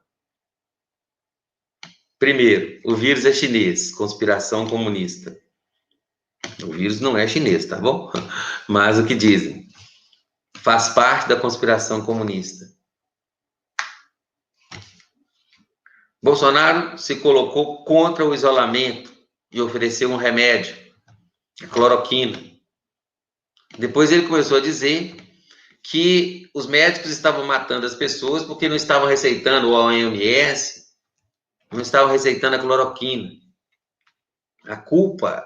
Primeiro, o vírus é chinês, conspiração comunista. O vírus não é chinês, tá bom? Mas o que dizem? Faz parte da conspiração comunista. Bolsonaro se colocou contra o isolamento e ofereceu um remédio, a cloroquina. Depois ele começou a dizer que os médicos estavam matando as pessoas porque não estavam receitando o OMS, não estavam receitando a cloroquina. A culpa,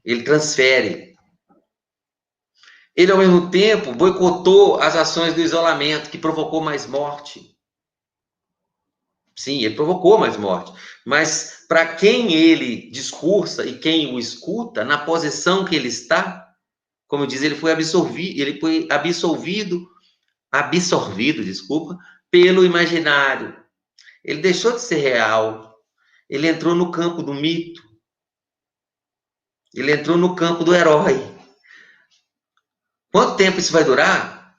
ele transfere. Ele, ao mesmo tempo, boicotou as ações do isolamento, que provocou mais morte. Sim, ele provocou mais morte. Mas, para quem ele discursa e quem o escuta, na posição que ele está, como eu disse, ele foi absorvido, desculpa, pelo imaginário. Ele deixou de ser real. Ele entrou no campo do mito. Ele entrou no campo do herói. Quanto tempo isso vai durar?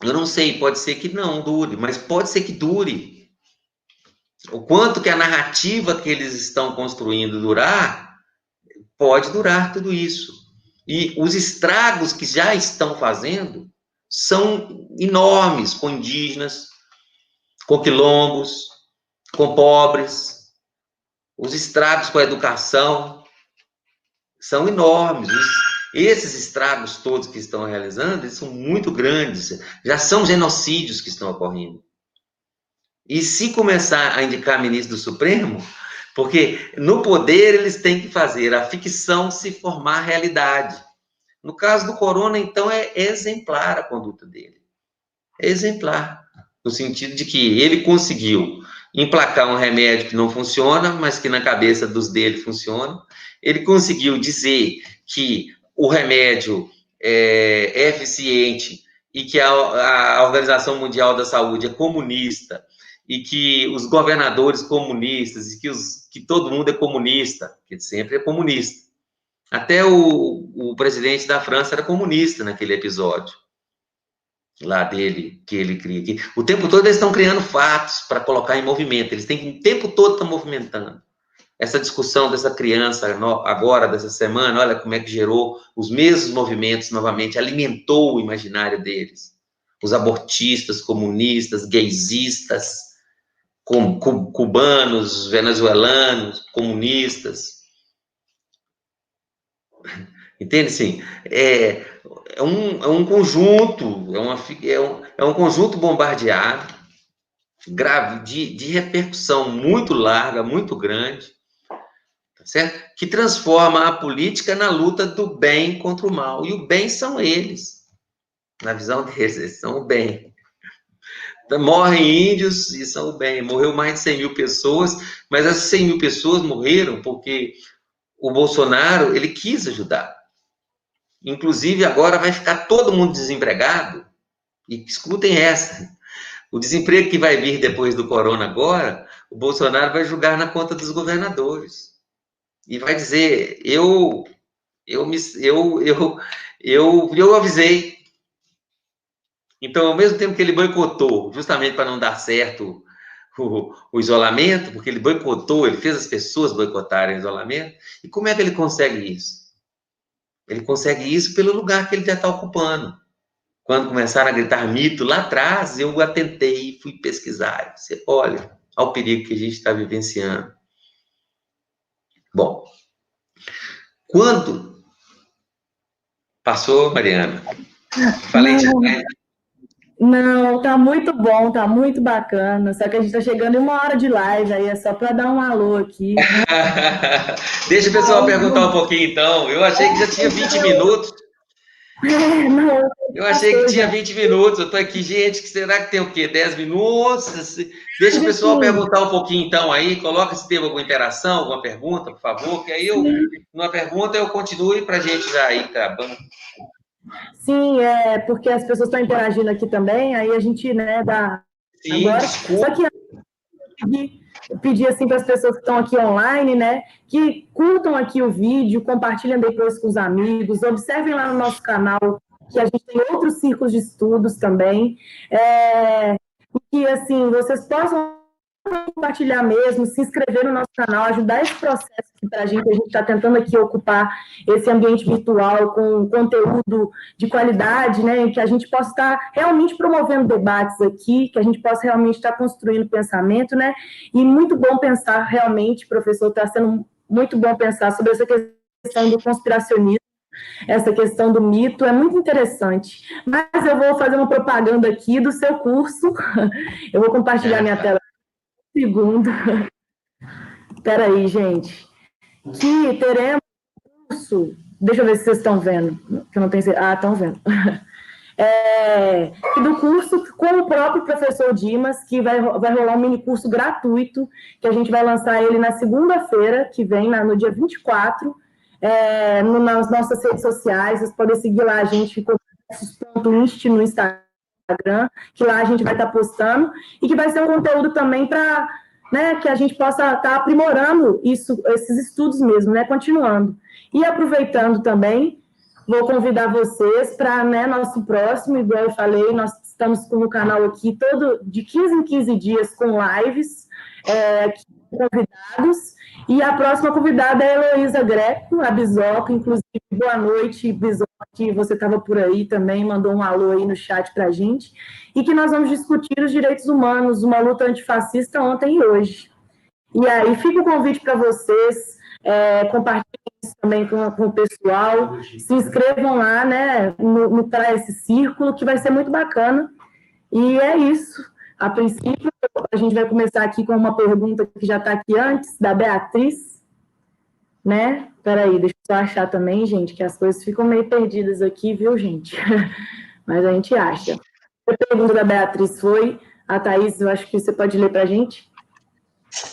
Eu não sei, pode ser que não dure, mas pode ser que dure. O quanto que a narrativa que eles estão construindo durar, pode durar tudo isso. E os estragos que já estão fazendo são enormes com indígenas, com quilombos, com pobres. Os estragos com a educação são enormes. Esses estragos todos que estão realizando, eles são muito grandes. Já são genocídios que estão ocorrendo. E se começar a indicar ministro do Supremo, porque no poder eles têm que fazer a ficção se formar realidade. No caso do corona, então, é exemplar a conduta dele. É exemplar, no sentido de que ele conseguiu emplacar um remédio que não funciona, mas que na cabeça dos dele funciona. Ele conseguiu dizer que o remédio é eficiente e que a Organização Mundial da Saúde é comunista e que os governadores comunistas e que todo mundo é comunista, que sempre é comunista. Até o presidente da França era comunista naquele episódio lá dele, que ele cria. O tempo todo eles estão criando fatos para colocar em movimento, eles têm que o tempo todo estar movimentando. Essa discussão dessa criança agora, dessa semana, olha como é que gerou os mesmos movimentos novamente, alimentou o imaginário deles. Os abortistas, comunistas, gaysistas, cubanos, venezuelanos, comunistas. Entende? Sim. É um conjunto, é um conjunto bombardeado, grave, de repercussão muito larga, muito grande, tá certo? Que transforma a política na luta do bem contra o mal. E o bem são eles. Na visão deles, eles são o bem. Então, morrem índios e são o bem. Morreu mais de 100 mil pessoas, mas essas 100 mil pessoas morreram porque o Bolsonaro, ele quis ajudar. Inclusive, agora vai ficar todo mundo desempregado. E escutem essa. O desemprego que vai vir depois do corona agora, o Bolsonaro vai jogar na conta dos governadores. E vai dizer, eu avisei. Então, ao mesmo tempo que ele boicotou, justamente para não dar certo o isolamento, porque ele boicotou, ele fez as pessoas boicotarem o isolamento. E como é que ele consegue isso? Ele consegue isso pelo lugar que ele já está ocupando. Quando começaram a gritar mito lá atrás, eu atentei, fui pesquisar. Você olha ao perigo que a gente está vivenciando. Bom, quando passou, Mariana? Falei demais. Não, tá muito bom, tá muito bacana. Só que a gente tá chegando em 1 hora de live, aí é só para dar um alô aqui. Deixa o pessoal perguntar um pouquinho, então. Eu achei que já tinha 20 minutos. Não, Eu achei que tinha 20 minutos, eu estou aqui, gente, que será que tem o quê? 10 minutos? Deixa o pessoal assim, perguntar um pouquinho então aí, coloca se teve alguma interação, alguma pergunta, por favor, que aí eu, numa pergunta, eu continuo para a gente já ir acabando. sim, é porque as pessoas estão interagindo aqui também, aí a gente, né, dá Sim, agora. desculpa. Só que eu pedi assim para as pessoas que estão aqui online, né, que curtam aqui o vídeo, compartilhem depois com os amigos, observem lá no nosso canal que a gente tem outros círculos de estudos também, que assim vocês possam compartilhar mesmo, se inscrever no nosso canal, ajudar esse processo aqui para a gente está tentando aqui ocupar esse ambiente virtual com conteúdo de qualidade, né, que a gente possa estar realmente promovendo debates aqui, que a gente possa realmente estar construindo pensamento, né, e muito bom pensar realmente, professor, está sendo muito bom pensar sobre essa questão do conspiracionismo, essa questão do mito, é muito interessante. Mas eu vou fazer uma propaganda aqui do seu curso, eu vou compartilhar minha tela segundo. Espera aí, gente. Que teremos curso. Deixa eu ver se vocês estão vendo. Que eu não tenho. Ah, estão vendo. Do curso com o próprio professor Dimas, que vai rolar um mini curso gratuito, que a gente vai lançar ele na segunda-feira, que vem, no dia 24, nas nossas redes sociais. Vocês podem seguir lá a gente, ficou.inst no Instagram, que lá a gente vai estar postando, e que vai ser um conteúdo também para, né, que a gente possa estar aprimorando esses estudos mesmo, né, continuando. E aproveitando também, vou convidar vocês para, né, nosso próximo, igual eu falei, nós estamos com o canal aqui de 15 em 15 dias com lives, convidados, e a próxima convidada é a Heloísa Greco, a Bisoca, inclusive, boa noite, Bisoca, que você estava por aí também, mandou um alô aí no chat para a gente, e que nós vamos discutir os direitos humanos, uma luta antifascista ontem e hoje. E aí fica o convite para vocês, compartilhem isso também com o pessoal, se inscrevam lá, né, para esse círculo, que vai ser muito bacana. E é isso. A princípio, a gente vai começar aqui com uma pergunta que já está aqui antes, da Beatriz, né? Peraí, deixa eu só achar também, gente, que as coisas ficam meio perdidas aqui, viu, gente? Mas a gente acha. A pergunta da Beatriz foi, a Thaís, eu acho que você pode ler para a gente?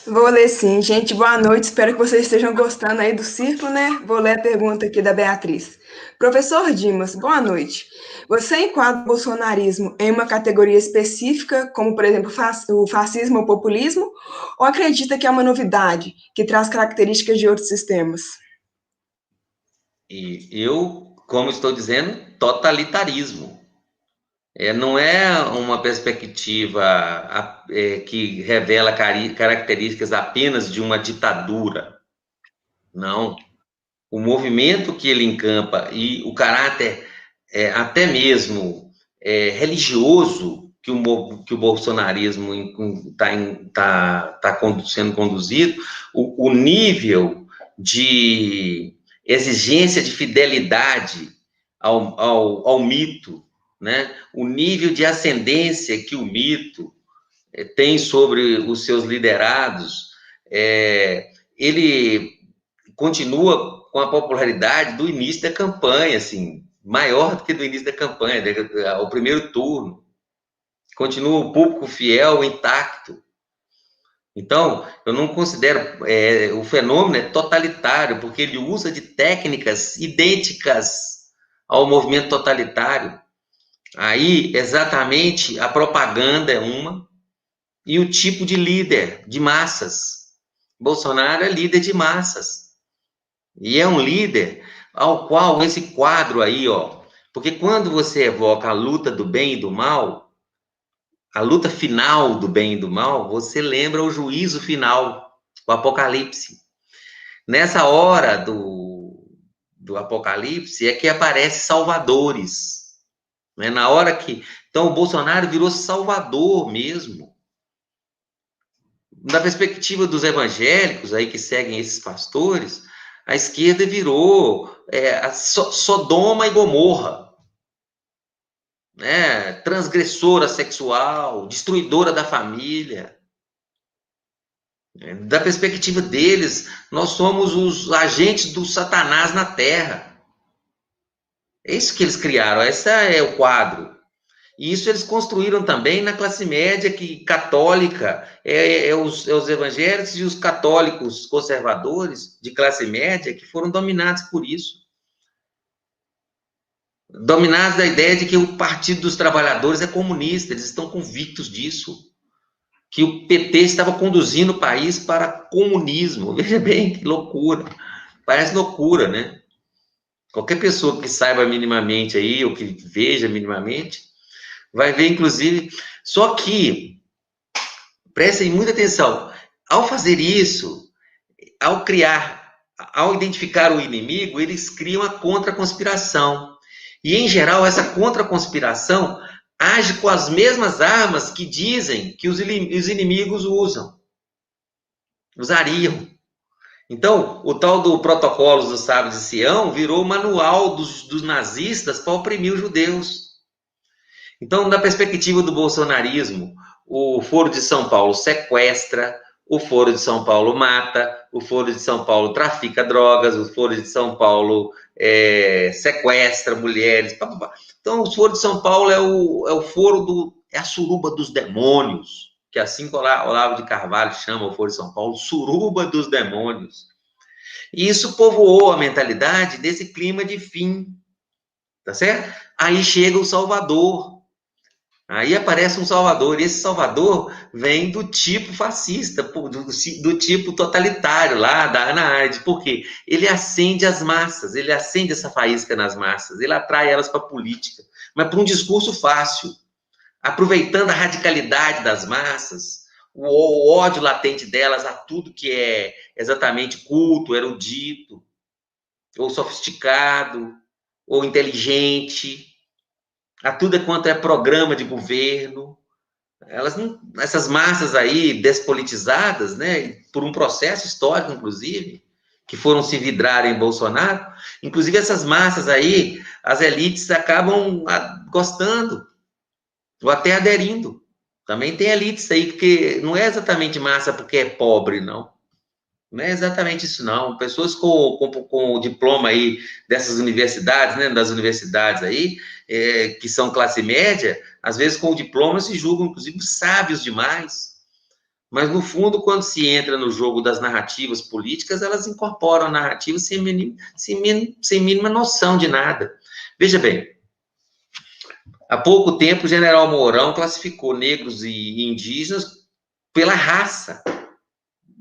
Vou ler sim, gente. Boa noite. Espero que vocês estejam gostando aí do círculo, né? Vou ler a pergunta aqui da Beatriz. Professor Dimas, boa noite. Você enquadra o bolsonarismo em uma categoria específica, como, por exemplo, o fascismo ou o populismo, ou acredita que é uma novidade, que traz características de outros sistemas? E eu, como estou dizendo, totalitarismo. Não é uma perspectiva que revela características apenas de uma ditadura. Não. O movimento que ele encampa e o caráter até mesmo religioso que o bolsonarismo está sendo conduzido, o nível de exigência de fidelidade ao mito, né? O nível de ascendência que o mito tem sobre os seus liderados, ele continua com a popularidade do início da campanha, assim, maior do que do início da campanha, o primeiro turno. Continua o público fiel, intacto. Então, eu não considero... o fenômeno é totalitário, porque ele usa de técnicas idênticas ao movimento totalitário. Aí, exatamente, a propaganda é uma, e o tipo de líder, de massas. Bolsonaro é líder de massas. E é um líder ao qual esse quadro aí, ó, porque quando você evoca a luta do bem e do mal, a luta final do bem e do mal, você lembra o juízo final, o Apocalipse. Nessa hora do Apocalipse é que aparecem salvadores. Né? Na hora que... Então, o Bolsonaro virou salvador mesmo. Da perspectiva dos evangélicos aí que seguem esses pastores, a esquerda virou Sodoma e Gomorra, né? Transgressora sexual, destruidora da família. Da perspectiva deles, nós somos os agentes do Satanás na Terra. É isso que eles criaram, esse é o quadro. E isso eles construíram também na classe média católica, os evangélicos e os católicos conservadores de classe média que foram dominados por isso. Dominados da ideia de que o Partido dos Trabalhadores é comunista, eles estão convictos disso. Que o PT estava conduzindo o país para comunismo. Veja bem, que loucura. Parece loucura, né? Qualquer pessoa que saiba minimamente aí, ou que veja minimamente, vai ver, inclusive, só que, prestem muita atenção, ao fazer isso, ao identificar o inimigo, eles criam a contra-conspiração. E, em geral, essa contra-conspiração age com as mesmas armas que dizem que os inimigos usariam. Então, o tal do Protocolo dos Sábios de Sião virou o manual dos nazistas para oprimir os judeus. Então, na perspectiva do bolsonarismo, o Foro de São Paulo sequestra, o Foro de São Paulo mata, o Foro de São Paulo trafica drogas, o Foro de São Paulo sequestra mulheres. Então, o Foro de São Paulo é o foro é a suruba dos demônios, que assim que Olavo de Carvalho chama o Foro de São Paulo, suruba dos demônios. E isso povoou a mentalidade desse clima de fim, tá certo? Aí chega o Salvador. Aí aparece um Salvador, e esse Salvador vem do tipo fascista, do tipo totalitário lá da Ana Arendt. Por quê? Ele acende as massas, ele acende essa faísca nas massas, ele atrai elas para a política, mas para um discurso fácil, aproveitando a radicalidade das massas, o ódio latente delas a tudo que é exatamente culto, erudito, ou sofisticado, ou inteligente, a tudo quanto é programa de governo. Essas massas aí despolitizadas, né, por um processo histórico, inclusive, que foram se vidrar em Bolsonaro, inclusive essas massas aí, as elites acabam gostando, ou até aderindo. Também tem elites aí, porque não é exatamente massa porque é pobre, não. Não é exatamente isso, não. Pessoas com o diploma aí dessas universidades, né, das universidades aí, que são classe média, às vezes com o diploma se julgam, inclusive, sábios demais. Mas, no fundo, quando se entra no jogo das narrativas políticas, elas incorporam narrativas sem mínima noção de nada. Veja bem, há pouco tempo o general Mourão classificou negros e indígenas pela raça.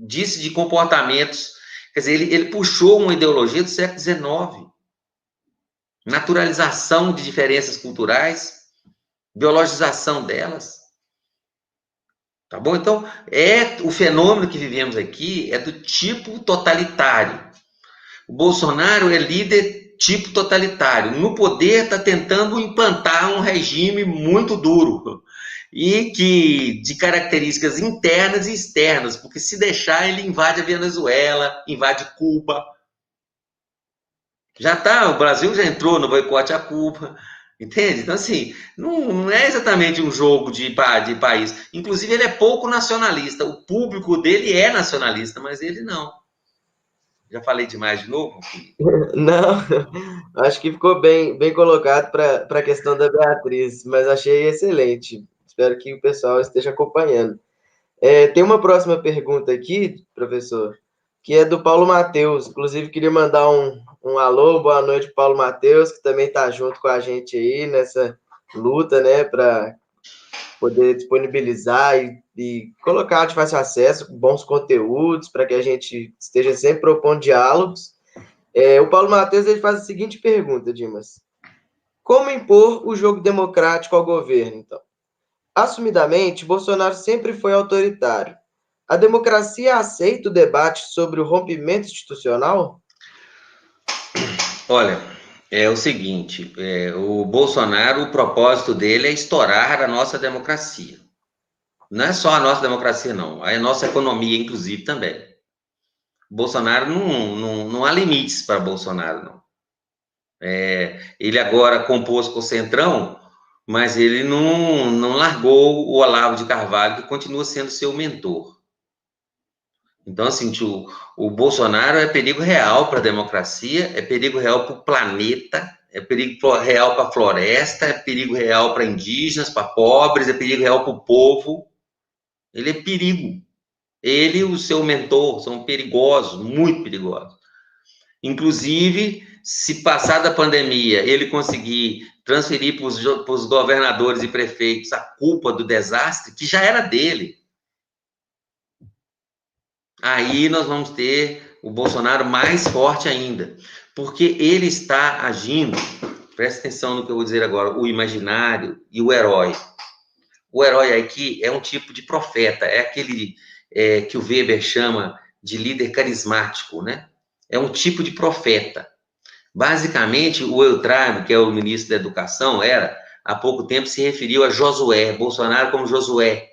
Disse de comportamentos, quer dizer, ele puxou uma ideologia do século XIX, naturalização de diferenças culturais, biologização delas, tá bom? Então, o fenômeno que vivemos aqui é do tipo totalitário. O Bolsonaro é líder tipo totalitário, no poder está tentando implantar um regime muito duro, e que de características internas e externas, porque se deixar ele invade a Venezuela, invade Cuba. O Brasil já entrou no boicote a Cuba, entende? Então, assim, não é exatamente um jogo de país. Inclusive, ele é pouco nacionalista. O público dele é nacionalista, mas ele não. Já falei demais de novo? Não, acho que ficou bem colocado para a questão da Beatriz, mas achei excelente. Espero que o pessoal esteja acompanhando. Tem uma próxima pergunta aqui, professor, que é do Paulo Matheus. Inclusive, queria mandar um alô, boa noite, Paulo Matheus, que também está junto com a gente aí nessa luta, né, para poder disponibilizar e colocar de fácil acesso bons conteúdos, para que a gente esteja sempre propondo diálogos. O Paulo Matheus ele faz a seguinte pergunta, Dimas. Como impor o jogo democrático ao governo, então? Assumidamente, Bolsonaro sempre foi autoritário. A democracia aceita o debate sobre o rompimento institucional? Olha, é o seguinte, o Bolsonaro, o propósito dele é estourar a nossa democracia. Não é só a nossa democracia, não. A nossa economia, inclusive, também. Bolsonaro não há limites para Bolsonaro, não. Ele agora compôs com o Centrão, mas ele não largou o Olavo de Carvalho, que continua sendo seu mentor. Então, assim, o Bolsonaro é perigo real para a democracia, é perigo real para o planeta, é perigo real para a floresta, é perigo real para indígenas, para pobres, é perigo real para o povo. Ele é perigo. Ele e o seu mentor são perigosos, muito perigosos. Inclusive, se passar da pandemia, ele conseguir transferir para os governadores e prefeitos a culpa do desastre, que já era dele, aí nós vamos ter o Bolsonaro mais forte ainda, porque ele está agindo, presta atenção no que eu vou dizer agora, o imaginário e o herói. O herói aqui é um tipo de profeta, é aquele que o Weber chama de líder carismático, né? É um tipo de profeta. Basicamente, o Eutrábio, que é o ministro da Educação, há pouco tempo, se referiu a Josué, Bolsonaro como Josué,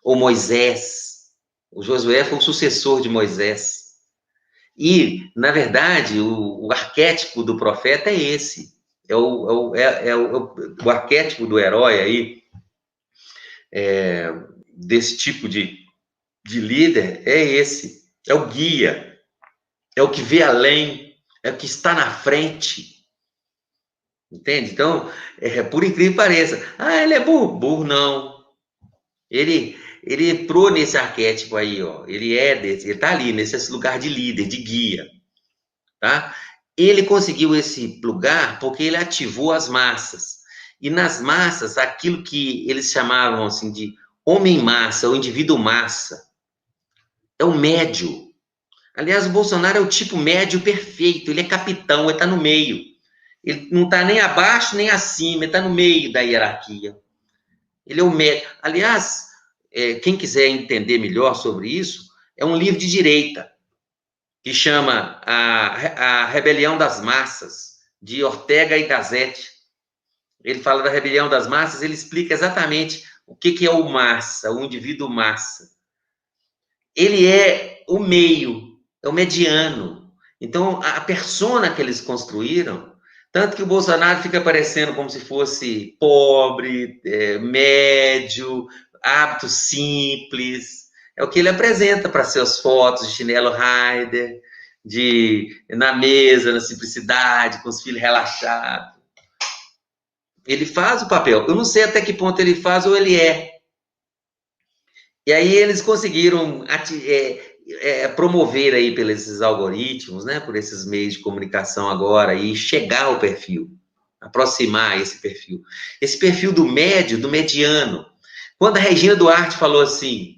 ou Moisés. O Josué foi o sucessor de Moisés. E, na verdade, o arquétipo do profeta é esse. O arquétipo do herói aí, desse tipo de líder, é esse. É o guia. É o que vê além. É o que está na frente. Entende? Então, por incrível que pareça. Ele é burro. Burro não. Ele entrou nesse arquétipo aí, ó. Ele está ali, nesse lugar de líder, de guia. Tá? Ele conseguiu esse lugar porque ele ativou as massas. E nas massas, aquilo que eles chamavam assim, de homem-massa, ou indivíduo-massa, é o médio. Aliás, o Bolsonaro é o tipo médio perfeito. Ele é capitão, ele está no meio. Ele não está nem abaixo nem acima, ele está no meio da hierarquia. Ele é o médio. Aliás, quem quiser entender melhor sobre isso, é um livro de direita, que chama A Rebelião das Massas, de Ortega y Gasset. Ele fala da rebelião das massas, ele explica exatamente o que é o massa, o indivíduo massa. Ele é o meio, é o mediano. Então, a persona que eles construíram, tanto que o Bolsonaro fica parecendo como se fosse pobre, médio, hábitos simples, é o que ele apresenta para suas fotos de chinelo Raider, na mesa, na simplicidade, com os filhos relaxados. Ele faz o papel. Eu não sei até que ponto ele faz ou ele é. E aí eles conseguiram promover aí pelos esses algoritmos, né, por esses meios de comunicação agora, e chegar ao perfil, aproximar esse perfil. Esse perfil do médio, do mediano. Quando a Regina Duarte falou assim,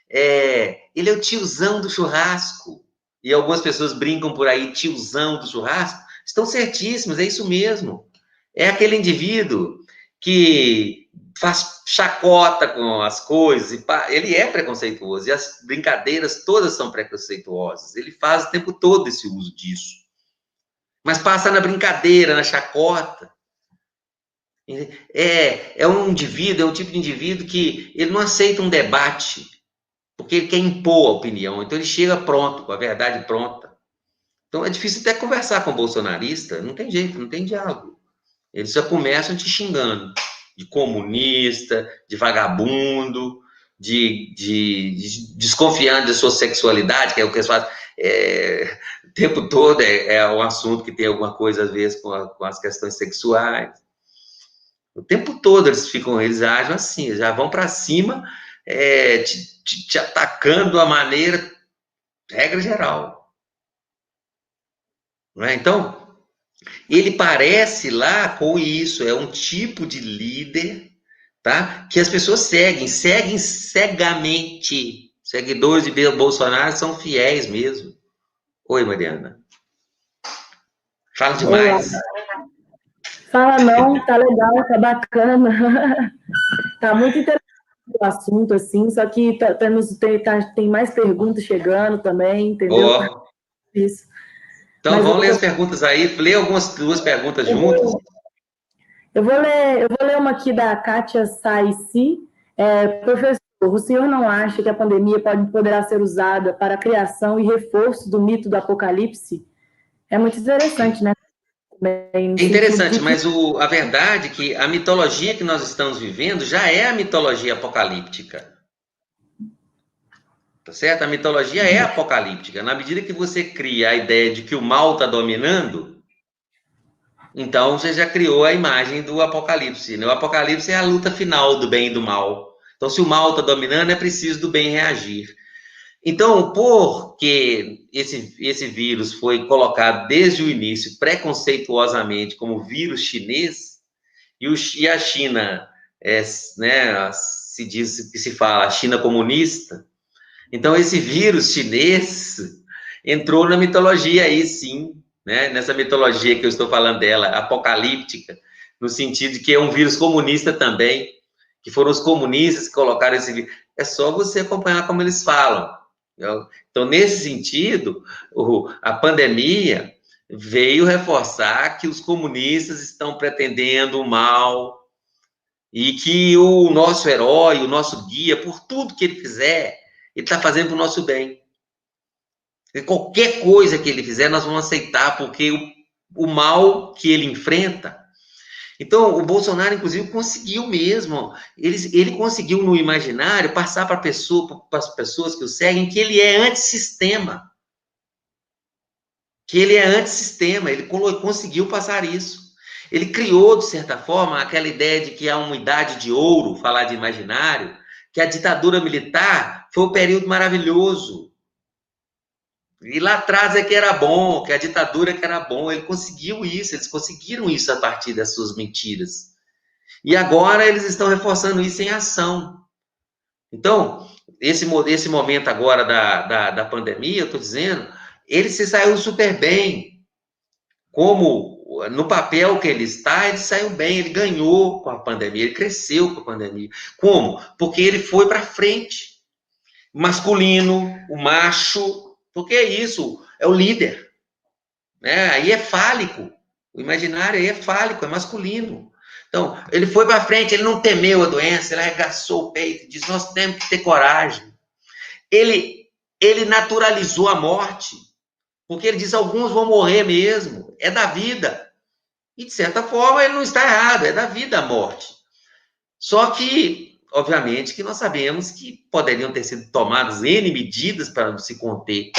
ele é o tiozão do churrasco, e algumas pessoas brincam por aí, tiozão do churrasco, estão certíssimos, é isso mesmo. É aquele indivíduo que faz chacota com as coisas, ele é preconceituoso, e as brincadeiras todas são preconceituosas, ele faz o tempo todo esse uso disso. Mas passa na brincadeira, na chacota. É um indivíduo, é um tipo de indivíduo que ele não aceita um debate, porque ele quer impor a opinião, então ele chega pronto, com a verdade pronta. Então é difícil até conversar com o bolsonarista, não tem jeito, não tem diálogo. Eles já começam te xingando de comunista, de vagabundo, de desconfiando da sua sexualidade, que é o que eles fazem o tempo todo, um assunto que tem alguma coisa, às vezes, com as questões sexuais. O tempo todo eles agem assim, já vão para cima, te atacando de uma maneira, regra geral. Não é? Então, ele parece lá com isso, é um tipo de líder, tá? Que as pessoas seguem cegamente. Seguidores de Bolsonaro são fiéis mesmo. Oi, Mariana. Fala demais. Olá. Fala não, tá legal, tá bacana. Tá muito interessante o assunto, assim, só que tem mais perguntas chegando também, entendeu? Oh. Isso. Então, mas vamos ler as perguntas aí. Lê duas perguntas juntas. Eu vou ler uma aqui da Kátia Saissi. Professor, o senhor não acha que a pandemia poderá ser usada para a criação e reforço do mito do apocalipse? É muito interessante, né? É interessante, mas a verdade é que a mitologia que nós estamos vivendo já é a mitologia apocalíptica. Tá certo? A mitologia é apocalíptica. Na medida que você cria a ideia de que o mal está dominando, Então, você já criou a imagem do apocalipse, né? O apocalipse é a luta final do bem e do mal. Então, se o mal está dominando, é preciso do bem reagir. Então, porque esse vírus foi colocado desde o início, preconceituosamente, como vírus chinês, e a China, né, se diz que se fala a China comunista, então esse vírus chinês entrou na mitologia aí, sim, né, nessa mitologia que eu estou falando dela, apocalíptica, no sentido de que é um vírus comunista também, que foram os comunistas que colocaram esse vírus. É só você acompanhar como eles falam. Então, nesse sentido, a pandemia veio reforçar que os comunistas estão pretendendo o mal e que o nosso herói, o nosso guia, por tudo que ele fizer, ele está fazendo para o nosso bem. E qualquer coisa que ele fizer, nós vamos aceitar, porque o mal que ele enfrenta. Então, o Bolsonaro, inclusive, conseguiu mesmo. Ele conseguiu, no imaginário, passar para as pessoas que o seguem que ele é antissistema. Que ele é antissistema. Ele conseguiu passar isso. Ele criou, de certa forma, aquela ideia de que há uma idade de ouro, falar de imaginário, que a ditadura militar foi um período maravilhoso. E lá atrás é que era bom, que a ditadura que era bom. Ele conseguiu isso, eles conseguiram isso a partir das suas mentiras. E agora eles estão reforçando isso em ação. Então, esse momento agora da pandemia, eu estou dizendo, ele se saiu super bem. Como no papel que ele está, ele saiu bem, ele ganhou com a pandemia, ele cresceu com a pandemia. Como? Porque ele foi para frente. O masculino, o macho, porque é isso, é o líder. Né? Aí é fálico. O imaginário aí é fálico, é masculino. Então, ele foi para frente, ele não temeu a doença, ele arregaçou o peito, disse, nós temos que ter coragem. Ele naturalizou a morte, porque ele diz, alguns vão morrer mesmo, é da vida. E, de certa forma, ele não está errado, é da vida a morte. Só que, obviamente, que nós sabemos que poderiam ter sido tomadas N medidas para se conter.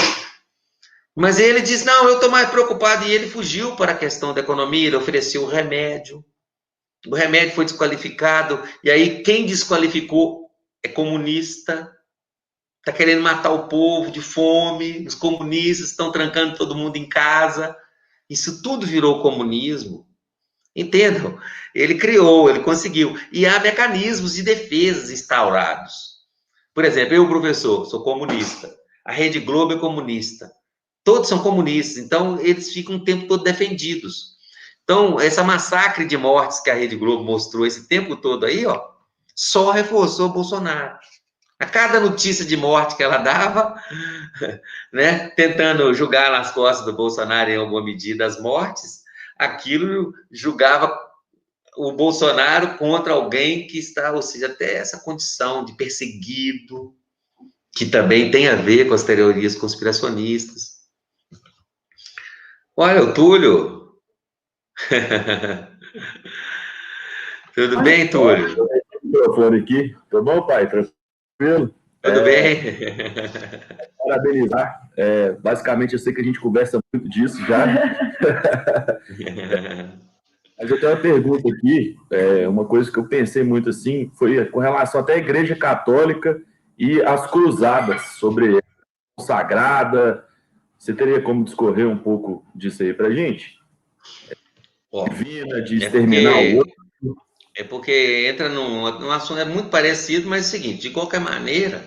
Mas ele diz, não, eu estou mais preocupado, e ele fugiu para a questão da economia, ele ofereceu o remédio foi desqualificado, e aí quem desqualificou é comunista, está querendo matar o povo de fome, os comunistas estão trancando todo mundo em casa, isso tudo virou comunismo, entendam? Ele criou, ele conseguiu, e há mecanismos de defesa instaurados. Por exemplo, eu, professor, sou comunista, a Rede Globo é comunista, todos são comunistas, então eles ficam o tempo todo defendidos. Então, essa massacre de mortes que a Rede Globo mostrou esse tempo todo aí, ó, só reforçou o Bolsonaro. A cada notícia de morte que ela dava, né, tentando julgar nas costas do Bolsonaro em alguma medida as mortes, aquilo julgava o Bolsonaro contra alguém que está, ou seja, até essa condição de perseguido, que também tem a ver com as teorias conspiracionistas. Olha, o Túlio... Tudo bem, Túlio? O microfone aqui. Tudo bom, pai? Tranquilo? Tudo bem. Parabenizar. Basicamente, eu sei que a gente conversa muito disso já. Mas eu tenho uma pergunta aqui. Uma coisa que eu pensei muito assim foi com relação até à Igreja Católica e as cruzadas sobre a Sagrada. Você teria como discorrer um pouco disso aí para a gente? Divina, de exterminar o outro. É porque entra num assunto, é muito parecido, mas é o seguinte, de qualquer maneira,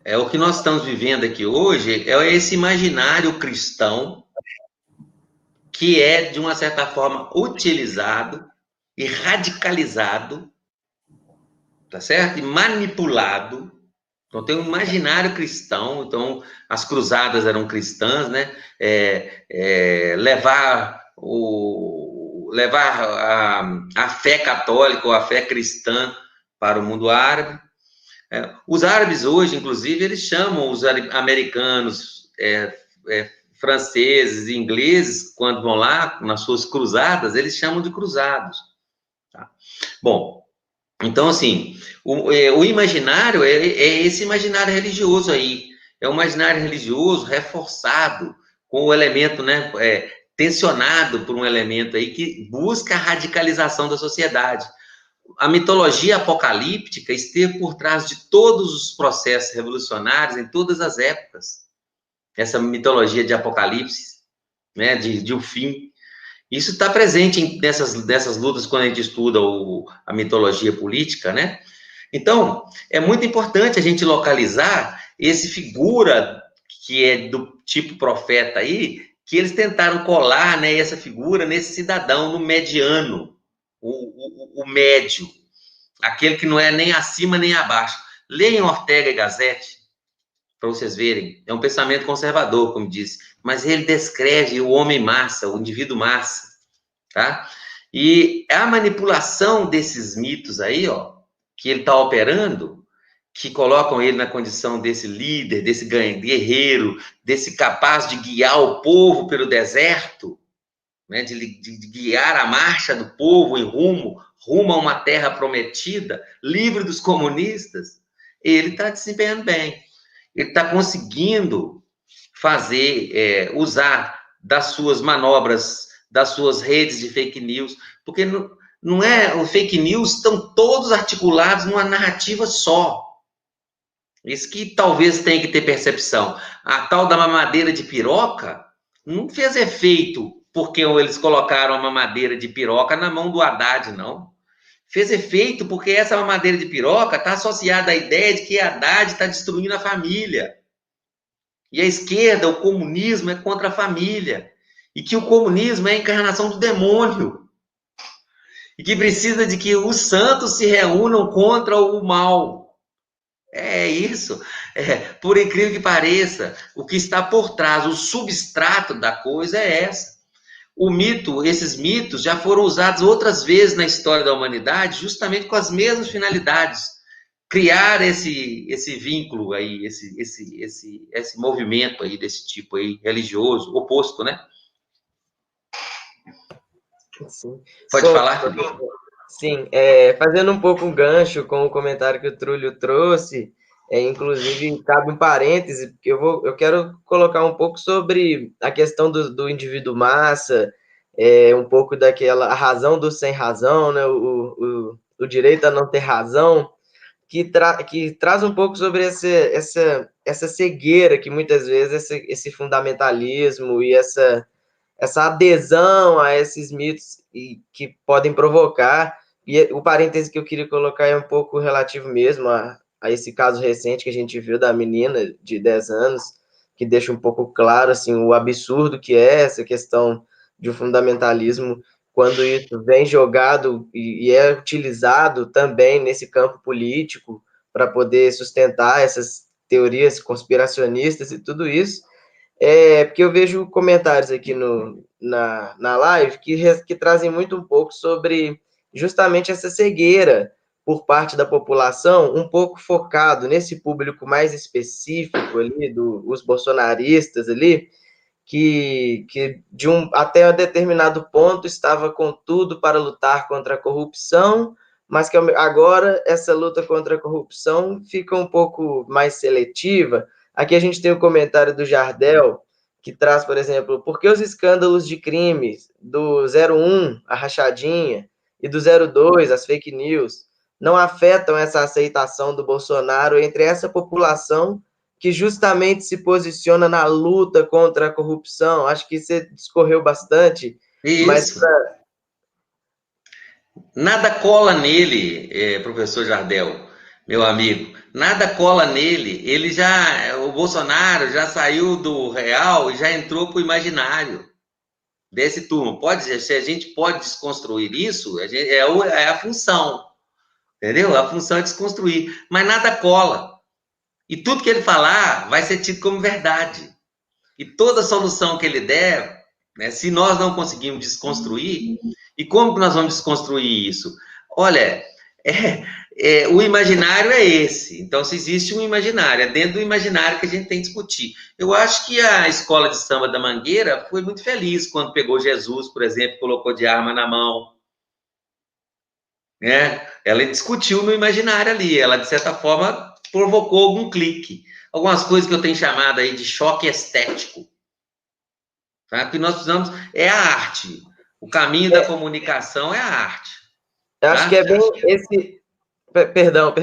o que nós estamos vivendo aqui hoje é esse imaginário cristão que é, de uma certa forma, utilizado e radicalizado, tá certo? E manipulado. Então, tem um imaginário cristão, então, as cruzadas eram cristãs, né? Levar a fé católica ou a fé cristã para o mundo árabe. Os árabes hoje, inclusive, eles chamam os americanos, franceses e ingleses, quando vão lá nas suas cruzadas, eles chamam de cruzados. Tá? Bom, então, assim, o imaginário é esse imaginário religioso aí. É um imaginário religioso reforçado com o elemento, né, tensionado por um elemento aí que busca a radicalização da sociedade. A mitologia apocalíptica esteve por trás de todos os processos revolucionários em todas as épocas. Essa mitologia de apocalipse, né, de um fim. Isso está presente nessas lutas quando a gente estuda a mitologia política, né? Então, é muito importante a gente localizar esse figura que é do tipo profeta aí, que eles tentaram colar, né, essa figura nesse cidadão, no mediano, o médio, aquele que não é nem acima nem abaixo. Leiam Ortega y Gasset, para vocês verem. É um pensamento conservador, como disse, mas ele descreve o homem massa, o indivíduo massa, tá? E a manipulação desses mitos aí, ó, que ele está operando, que colocam ele na condição desse líder, desse guerreiro, desse capaz de guiar o povo pelo deserto, né, de guiar a marcha do povo em rumo a uma terra prometida, livre dos comunistas, ele está desempenhando bem. Ele está conseguindo fazer, usar das suas manobras, das suas redes de fake news, porque não é, os fake news estão todos articulados numa narrativa só. Isso que talvez tenha que ter percepção. A tal da mamadeira de piroca não fez efeito porque eles colocaram a mamadeira de piroca na mão do Haddad, não. Fez efeito porque essa mamadeira de piroca está associada à ideia de que Haddad está destruindo a família. E a esquerda, o comunismo, é contra a família. E que o comunismo é a encarnação do demônio. E que precisa de que os santos se reúnam contra o mal. É isso. Por incrível que pareça, o que está por trás, o substrato da coisa é essa. O mito, esses mitos já foram usados outras vezes na história da humanidade, justamente com as mesmas finalidades. Criar esse vínculo aí, esse movimento aí desse tipo aí, religioso, oposto, né? Sim. Pode falar, Felipe? Sim, fazendo um pouco um gancho com o comentário que o Trulio trouxe, inclusive cabe um parêntese, porque eu quero colocar um pouco sobre a questão do indivíduo massa, um pouco a razão do sem razão, né, o direito a não ter razão, que traz um pouco sobre essa cegueira que muitas vezes esse fundamentalismo e essa adesão a esses mitos que podem provocar. E o parêntese que eu queria colocar é um pouco relativo mesmo a esse caso recente que a gente viu da menina de 10 anos, que deixa um pouco claro assim, o absurdo que é essa questão de um fundamentalismo, quando isso vem jogado e é utilizado também nesse campo político para poder sustentar essas teorias conspiracionistas e tudo isso. Porque eu vejo comentários aqui na live que trazem muito um pouco sobre justamente essa cegueira por parte da população, um pouco focado nesse público mais específico ali, os bolsonaristas ali, que até um determinado ponto estava com tudo para lutar contra a corrupção, mas que agora essa luta contra a corrupção fica um pouco mais seletiva. Aqui a gente tem o comentário do Jardel, que traz, por exemplo, por que os escândalos de crimes do 01, a rachadinha, e do 02, as fake news, não afetam essa aceitação do Bolsonaro entre essa população que justamente se posiciona na luta contra a corrupção? Acho que você discorreu bastante. Isso. Mas nada cola nele, professor Jardel, meu amigo. Nada cola nele. O Bolsonaro já saiu do real e já entrou para o imaginário desse turno. Se a gente pode desconstruir isso, é a função, entendeu? A função é desconstruir, mas nada cola. E tudo que ele falar vai ser tido como verdade. E toda solução que ele der, né, se nós não conseguirmos desconstruir, e como que nós vamos desconstruir isso? Olha, o imaginário é esse. Então, se existe um imaginário, é dentro do imaginário que a gente tem que discutir. Eu acho que a escola de samba da Mangueira foi muito feliz quando pegou Jesus, por exemplo, colocou de arma na mão. Né? Ela discutiu no imaginário ali, ela, de certa forma, provocou algum clique. Algumas coisas que eu tenho chamado aí de choque estético. Tá? O que nós precisamos é a arte. O caminho da comunicação é a arte. Eu acho que é bem esse... Perdão,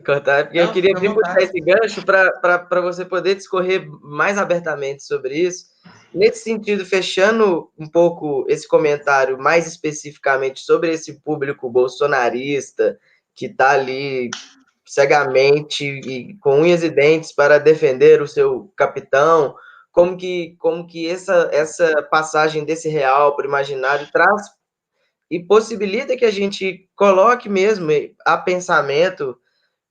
cortar, porque eu queria vir puxar esse gancho para você poder discorrer mais abertamente sobre isso. Nesse sentido, fechando um pouco esse comentário mais especificamente sobre esse público bolsonarista que está ali cegamente e com unhas e dentes para defender o seu capitão, como que essa passagem desse real para o imaginário traz e possibilita que a gente coloque mesmo a pensamento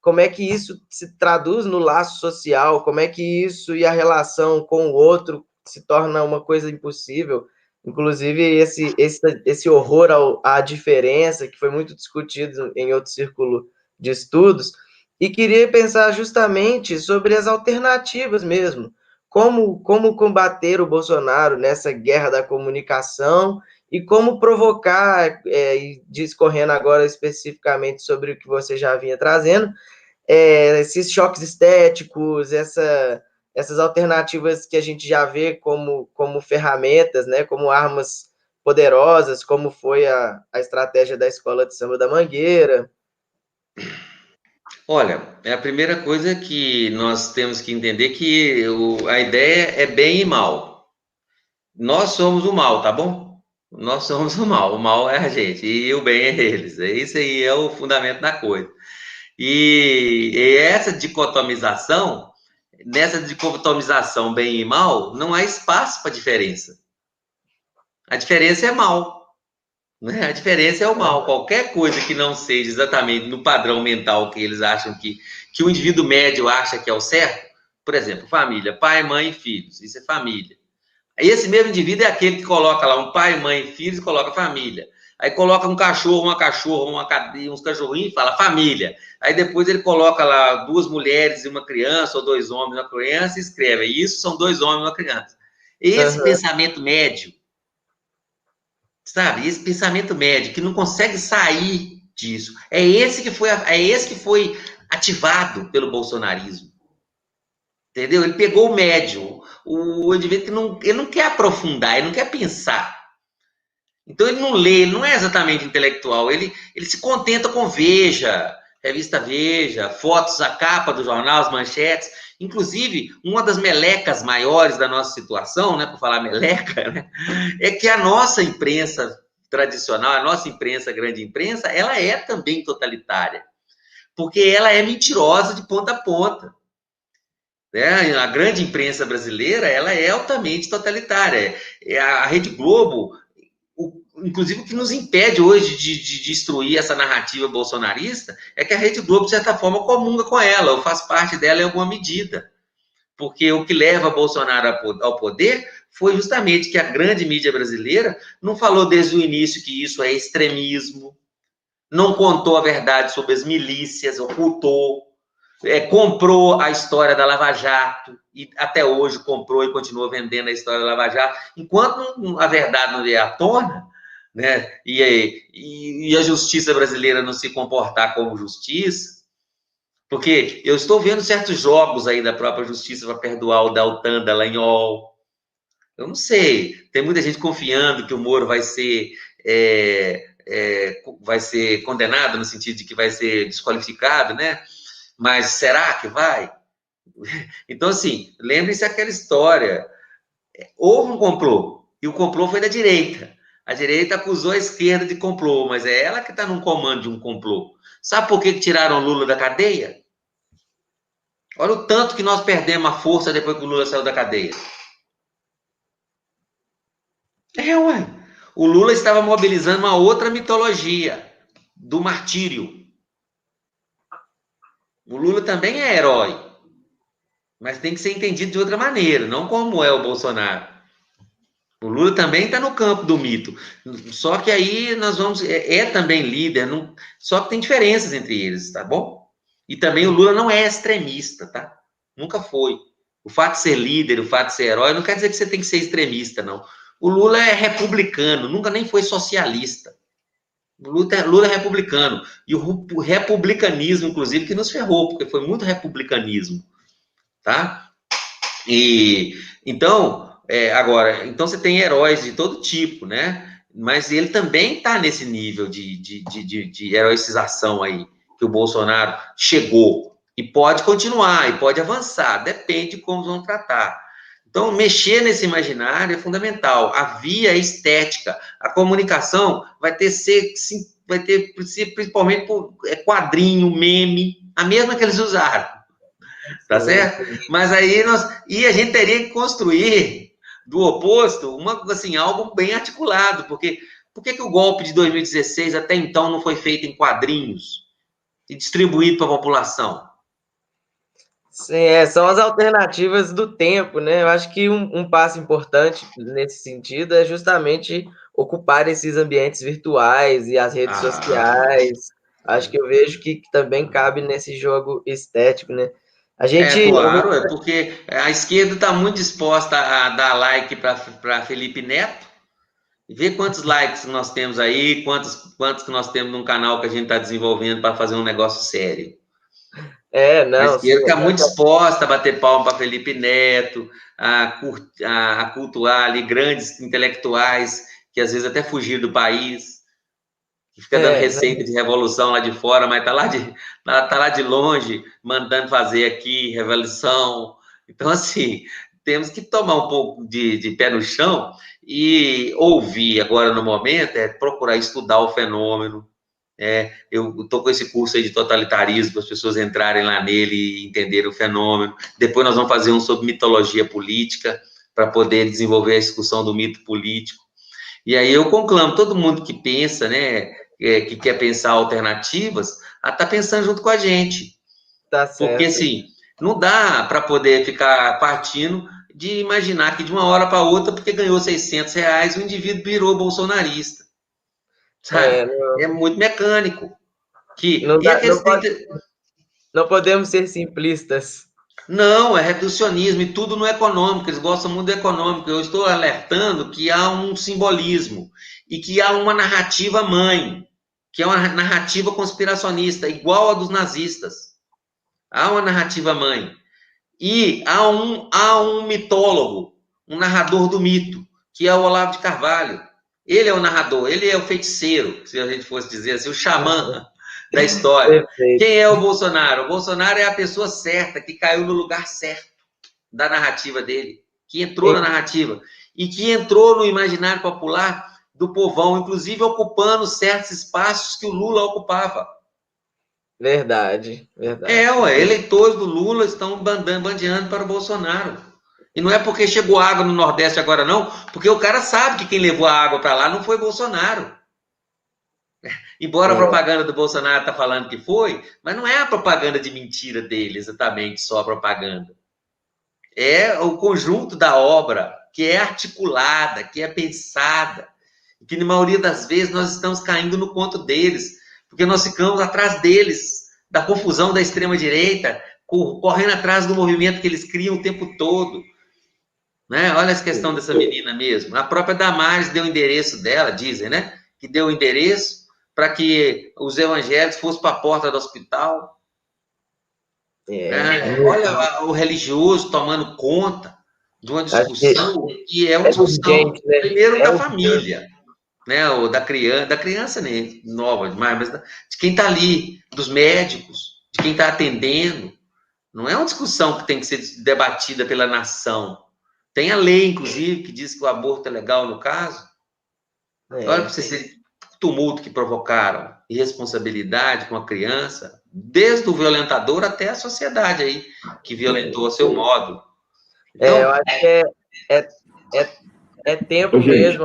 como é que isso se traduz no laço social, como é que isso e a relação com o outro se torna uma coisa impossível. Inclusive, esse horror à diferença, que foi muito discutido em outro círculo de estudos, e queria pensar justamente sobre as alternativas mesmo, como combater o Bolsonaro nessa guerra da comunicação e como provocar, discorrendo agora especificamente sobre o que você já vinha trazendo, esses choques estéticos, essas alternativas que a gente já vê como ferramentas, né, como armas poderosas, como foi a estratégia da Escola de Samba da Mangueira. Olha, a primeira coisa que nós temos que entender que a ideia é bem e mal. Nós somos o mal, tá bom? Nós somos o mal é a gente, e o bem é eles. Isso aí é o fundamento da coisa. E essa dicotomização, nessa dicotomização bem e mal, não há espaço para diferença. A diferença é mal. Né? A diferença é o mal. Qualquer coisa que não seja exatamente no padrão mental que eles acham que o indivíduo médio acha que é o certo, por exemplo, família, pai, mãe e filhos, isso é família. Esse mesmo indivíduo é aquele que coloca lá um pai, mãe e filhos e coloca família. Aí coloca um cachorro, uma cachorra, uma cadeia, uns cachorrinhos e fala família. Aí depois ele coloca lá 2 mulheres e uma criança, ou 2 homens e uma criança e escreve. E isso são 2 homens e uma criança. Esse pensamento médio, sabe? Esse pensamento médio que não consegue sair disso. É esse que foi ativado pelo bolsonarismo. Entendeu? Ele pegou o médio, o indivíduo que ele não quer aprofundar, ele não quer pensar. Então ele não lê, ele não é exatamente intelectual, ele se contenta com Veja, revista Veja, fotos, a capa do jornal, as manchetes. Inclusive, uma das melecas maiores da nossa situação, né, por falar meleca, né, é que a nossa imprensa tradicional, a nossa imprensa, a grande imprensa, ela é também totalitária, porque ela é mentirosa de ponta a ponta. A grande imprensa brasileira, ela é altamente totalitária. A Rede Globo, inclusive o que nos impede hoje de destruir essa narrativa bolsonarista é que a Rede Globo, de certa forma, comunga com ela, ou faz parte dela em alguma medida. Porque o que leva Bolsonaro ao poder foi justamente que a grande mídia brasileira não falou desde o início que isso é extremismo, não contou a verdade sobre as milícias, ocultou, comprou a história da Lava Jato, e até hoje comprou e continua vendendo a história da Lava Jato, enquanto a verdade não vier à tona, né, e a justiça brasileira não se comportar como justiça, porque eu estou vendo certos jogos aí da própria justiça para perdoar o Deltan Dallagnol. Eu não sei, tem muita gente confiando que o Moro vai ser condenado no sentido de que vai ser desqualificado, né? Mas será que vai? Então, assim, lembre-se aquela história. Houve um complô, e o complô foi da direita. A direita acusou a esquerda de complô, mas é ela que está no comando de um complô. Sabe por que tiraram o Lula da cadeia? Olha o tanto que nós perdemos a força depois que o Lula saiu da cadeia. Ué. O Lula estava mobilizando uma outra mitologia do martírio. O Lula também é herói, mas tem que ser entendido de outra maneira, não como é o Bolsonaro. O Lula também está no campo do mito, só que aí nós vamos... também líder, só que tem diferenças entre eles, tá bom? E também o Lula não é extremista, tá? Nunca foi. O fato de ser líder, o fato de ser herói, não quer dizer que você tem que ser extremista, não. O Lula é republicano, nunca nem foi socialista. O Lula é republicano. E o republicanismo, inclusive, que nos ferrou, porque foi muito republicanismo, tá? E, então, Agora, então você tem heróis de todo tipo, né? Mas ele também está nesse nível de heroicização aí, que o Bolsonaro chegou. E pode continuar, e pode avançar, depende de como vão tratar. Então, mexer nesse imaginário é fundamental. A via estética, a comunicação vai ter principalmente por quadrinho, meme, a mesma que eles usaram, tá certo? Mas aí a gente teria que construir do oposto assim, algo bem articulado, porque por que o golpe de 2016 até então não foi feito em quadrinhos e distribuído para a população? Sim, são as alternativas do tempo, né? Eu acho que um passo importante nesse sentido é justamente ocupar esses ambientes virtuais e as redes sociais. Acho que eu vejo que também cabe nesse jogo estético, né? Claro, porque a esquerda está muito disposta a dar like para Felipe Neto. Vê quantos likes nós temos aí, quantos que nós temos num canal que a gente está desenvolvendo para fazer um negócio sério. Não. A esquerda está muito disposta a bater palma para Felipe Neto, a cultuar ali grandes intelectuais que às vezes até fugiram do país, que fica dando receita de revolução lá de fora, mas tá lá de longe, mandando fazer aqui revolução. Então, assim, temos que tomar um pouco de pé no chão e ouvir agora no momento, procurar estudar o fenômeno. Eu estou com esse curso aí de totalitarismo, para as pessoas entrarem lá nele e entenderem o fenômeno. Depois nós vamos fazer um sobre mitologia política, para poder desenvolver a discussão do mito político. E aí eu conclamo todo mundo que pensa, né, que quer pensar alternativas, a estar pensando junto com a gente. Tá certo. Porque, assim, não dá para poder ficar partindo de imaginar que de uma hora para outra, porque ganhou R$600, o indivíduo virou bolsonarista. Sabe? É muito mecânico. Não podemos ser simplistas. Não, é reducionismo e tudo no econômico. Eles gostam muito do econômico. Eu estou alertando que há um simbolismo e que há uma narrativa mãe, que é uma narrativa conspiracionista, igual a dos nazistas. Há uma narrativa mãe. E há um mitólogo, um narrador do mito, que é o Olavo de Carvalho. Ele é o narrador, ele é o feiticeiro, se a gente fosse dizer assim, o xamã da história. Perfeito. Quem é o Bolsonaro? O Bolsonaro é a pessoa certa, que caiu no lugar certo da narrativa dele, que entrou na narrativa e que entrou no imaginário popular do povão, inclusive ocupando certos espaços que o Lula ocupava. Verdade. Eleitores do Lula estão bandeando para o Bolsonaro. E não é porque chegou água no Nordeste agora, não, porque o cara sabe que quem levou a água para lá não foi Bolsonaro. Embora a propaganda do Bolsonaro está falando que foi, mas não é a propaganda de mentira dele, exatamente só a propaganda. É o conjunto da obra que é articulada, que é pensada, que na maioria das vezes nós estamos caindo no conto deles, porque nós ficamos atrás deles, da confusão da extrema-direita, correndo atrás do movimento que eles criam o tempo todo. Né? Olha essa questão dessa menina mesmo. A própria Damares deu o endereço dela, dizem, né? Que deu o endereço para que os evangélicos fossem para a porta do hospital. Olha o religioso tomando conta de uma discussão que é uma discussão, primeiro, da família, né? Ou da criança né? Nova demais, mas de quem está ali, dos médicos, de quem está atendendo. Não é uma discussão que tem que ser debatida pela nação. Tem a lei, inclusive, que diz que o aborto é legal no caso. Olha para vocês verem o tumulto que provocaram, irresponsabilidade com a criança, desde o violentador até a sociedade aí, que violentou a seu modo. Então, eu acho que é tempo mesmo.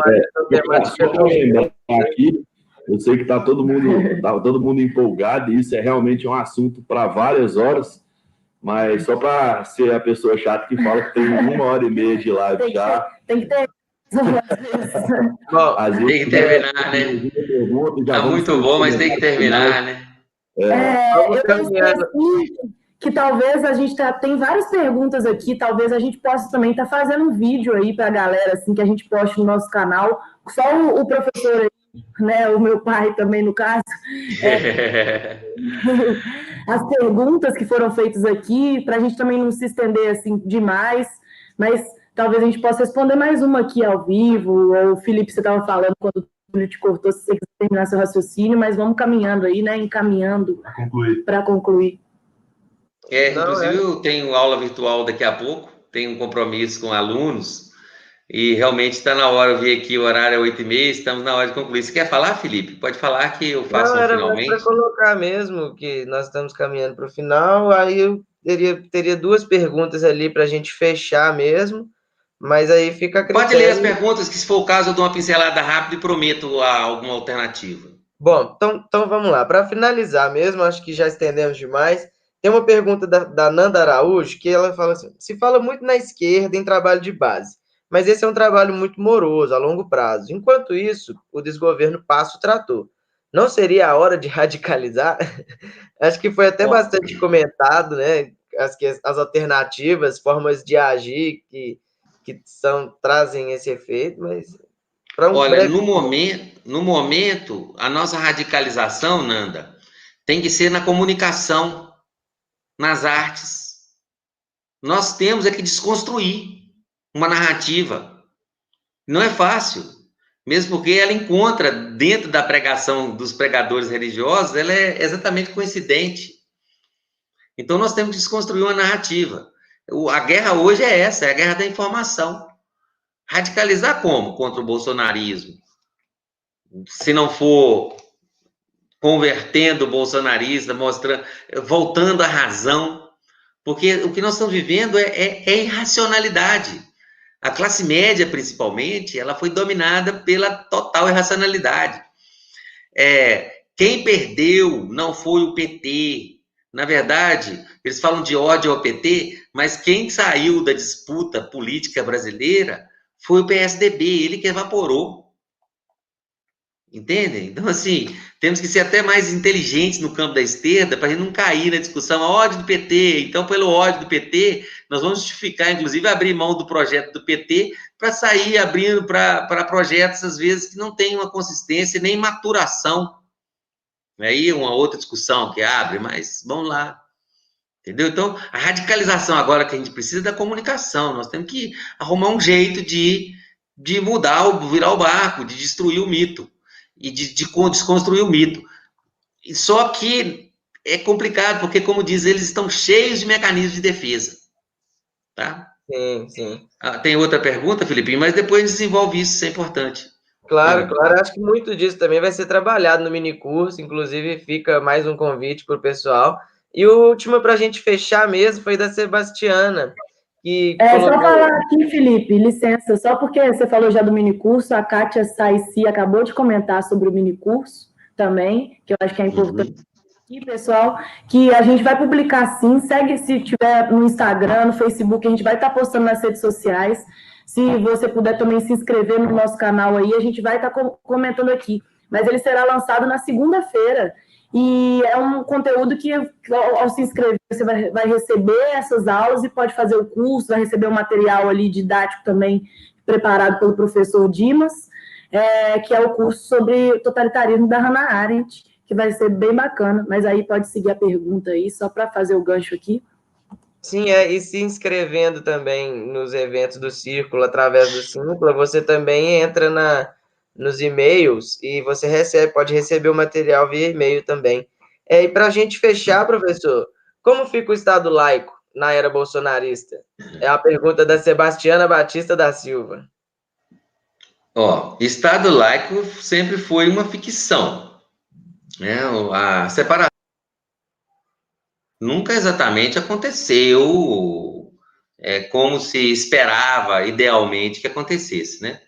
Só para lembrar aqui, eu sei que está todo mundo empolgado, e isso é realmente um assunto para várias horas. Mas só para ser a pessoa chata que fala que tem 1h30 de live já. Tem que ter. Bom, tem que terminar, né? Tá muito bom, mas tem que terminar, né? Eu pensei assim, que talvez a gente tem várias perguntas aqui, talvez a gente possa também estar fazendo um vídeo aí para a galera, assim, que a gente poste no nosso canal. Só o professor aí, né, o meu pai também, no caso. As perguntas que foram feitas aqui, para a gente também não se estender assim demais, mas talvez a gente possa responder mais uma aqui ao vivo, ou Felipe, você estava falando quando ele te cortou, se você quiser terminar seu raciocínio, mas vamos caminhando aí, né? Encaminhando para concluir. Inclusive, eu tenho aula virtual daqui a pouco, tenho um compromisso com alunos, e realmente está na hora, eu vi aqui o horário é 8h30, estamos na hora de concluir. Você quer falar, Felipe? Pode falar que eu faço finalmente. Para colocar mesmo que nós estamos caminhando para o final, aí eu teria duas perguntas ali para a gente fechar mesmo, mas aí fica a critério. Pode ler as perguntas, que se for o caso eu dou uma pincelada rápida e prometo alguma alternativa. Bom, então vamos lá. Para finalizar mesmo, acho que já estendemos demais. Tem uma pergunta da Nanda Araújo, que ela fala assim, se fala muito na esquerda em trabalho de base, mas esse é um trabalho muito moroso, a longo prazo. Enquanto isso, o desgoverno passa o trator. Não seria a hora de radicalizar? Acho que foi até bastante comentado, né? As alternativas, formas de agir que trazem esse efeito, mas... Olha, no momento, a nossa radicalização, Nanda, tem que ser na comunicação, nas artes. Nós temos que desconstruir uma narrativa. Não é fácil, mesmo porque ela encontra, dentro da pregação dos pregadores religiosos, ela é exatamente coincidente. Então, nós temos que desconstruir uma narrativa. A guerra hoje é essa, é a guerra da informação. Radicalizar como? Contra o bolsonarismo. Se não for convertendo o bolsonarista, mostrando, voltando à razão, porque o que nós estamos vivendo é irracionalidade. A classe média, principalmente, ela foi dominada pela total irracionalidade. Quem perdeu não foi o PT. Na verdade, eles falam de ódio ao PT, mas quem saiu da disputa política brasileira foi o PSDB, ele que evaporou. Entendem? Então, assim, temos que ser até mais inteligentes no campo da esquerda para a gente não cair na discussão, ódio do PT. Então, pelo ódio do PT, nós vamos justificar, inclusive, abrir mão do projeto do PT para sair abrindo para projetos, às vezes, que não têm uma consistência nem maturação. Aí uma outra discussão que abre, mas vamos lá. Entendeu? Então, a radicalização agora que a gente precisa é da comunicação. Nós temos que arrumar um jeito de mudar, virar o barco, de destruir o mito e de desconstruir o mito. E só que é complicado, porque, como diz, eles estão cheios de mecanismos de defesa. Tá? Sim. Tem outra pergunta, Filipinho, mas depois desenvolve isso, isso é importante. Claro. Acho que muito disso também vai ser trabalhado no minicurso, inclusive fica mais um convite para o pessoal. E o último, para a gente fechar mesmo, foi da Sebastiana. Só falar aqui, Felipe, licença, só porque você falou já do minicurso, a Kátia Saissi acabou de comentar sobre o minicurso também, que eu acho que é importante aqui, pessoal, que a gente vai publicar sim, segue se tiver no Instagram, no Facebook, a gente vai estar postando nas redes sociais. Se você puder também se inscrever no nosso canal aí, a gente vai estar comentando aqui. Mas ele será lançado na segunda-feira. E é um conteúdo que, ao se inscrever, você vai receber essas aulas e pode fazer o curso, vai receber um material ali didático também, preparado pelo professor Dimas, que é o curso sobre o totalitarismo da Hannah Arendt, que vai ser bem bacana. Mas aí pode seguir a pergunta aí, só para fazer o gancho aqui. Sim, e se inscrevendo também nos eventos do Círculo, através do Simpla, você também entra nos e-mails e você pode receber o material via e-mail também. E para a gente fechar, professor, como fica o Estado laico na era bolsonarista? É a pergunta da Sebastiana Batista da Silva. Estado laico sempre foi uma ficção, né? A separação nunca exatamente aconteceu como se esperava idealmente que acontecesse, né?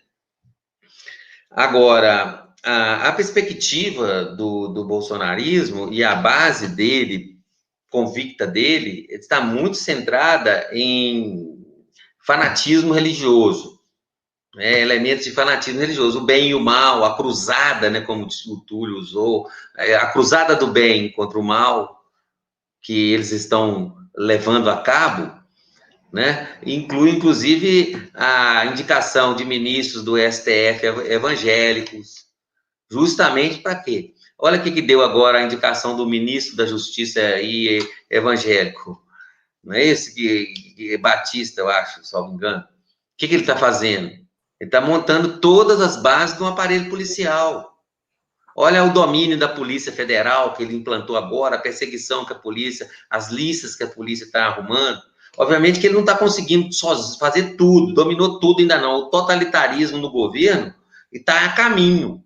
Agora, a perspectiva do bolsonarismo e a base dele, convicta dele, está muito centrada em fanatismo religioso, né? Elementos de fanatismo religioso, o bem e o mal, a cruzada, né, como o Túlio usou, a cruzada do bem contra o mal, que eles estão levando a cabo, né? Inclui, inclusive, a indicação de ministros do STF evangélicos, justamente para quê? Olha o que deu agora a indicação do ministro da Justiça aí, evangélico, não é esse que é Batista, eu acho, se não me engano, que ele está fazendo? Ele está montando todas as bases de um aparelho policial. Olha o domínio da Polícia Federal que ele implantou agora, a perseguição que a polícia, as listas que a polícia está arrumando. Obviamente que ele não está conseguindo sozinho fazer tudo, dominou tudo ainda não. O totalitarismo no governo está a caminho.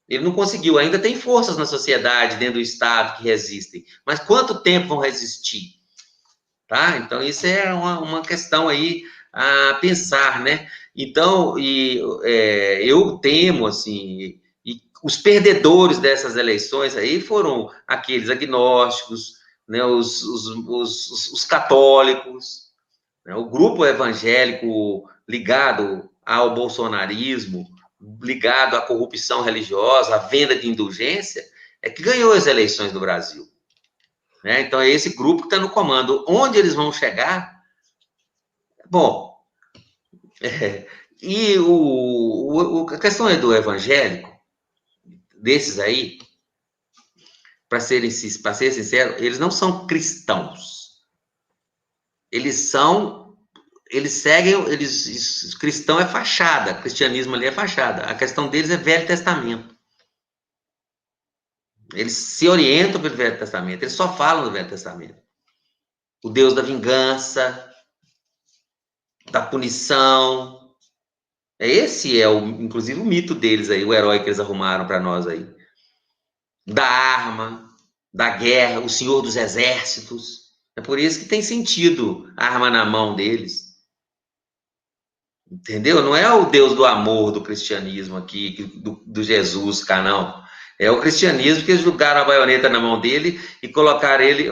Ele não conseguiu, ainda tem forças na sociedade, dentro do Estado, que resistem. Mas quanto tempo vão resistir? Tá? Então, isso é uma questão aí a pensar, né? Então, eu temo, assim, e os perdedores dessas eleições aí foram aqueles agnósticos, né, os católicos, né, o grupo evangélico ligado ao bolsonarismo, ligado à corrupção religiosa, à venda de indulgência, é que ganhou as eleições do Brasil. Né? Então, é esse grupo que está no comando. Onde eles vão chegar? Bom, e a questão é do evangélico, desses aí, para ser sincero, eles não são cristãos. Eles seguem, cristão é fachada, cristianismo ali é fachada. A questão deles é Velho Testamento. Eles se orientam pelo Velho Testamento, eles só falam do Velho Testamento. O Deus da vingança, da punição. Esse é, inclusive, o mito deles aí, o herói que eles arrumaram para nós aí. Da arma, da guerra, o senhor dos exércitos. É por isso que tem sentido a arma na mão deles. Entendeu? Não é o Deus do amor do cristianismo aqui, do Jesus, cá, não. É o cristianismo que eles jogaram a baioneta na mão dele e colocaram ele,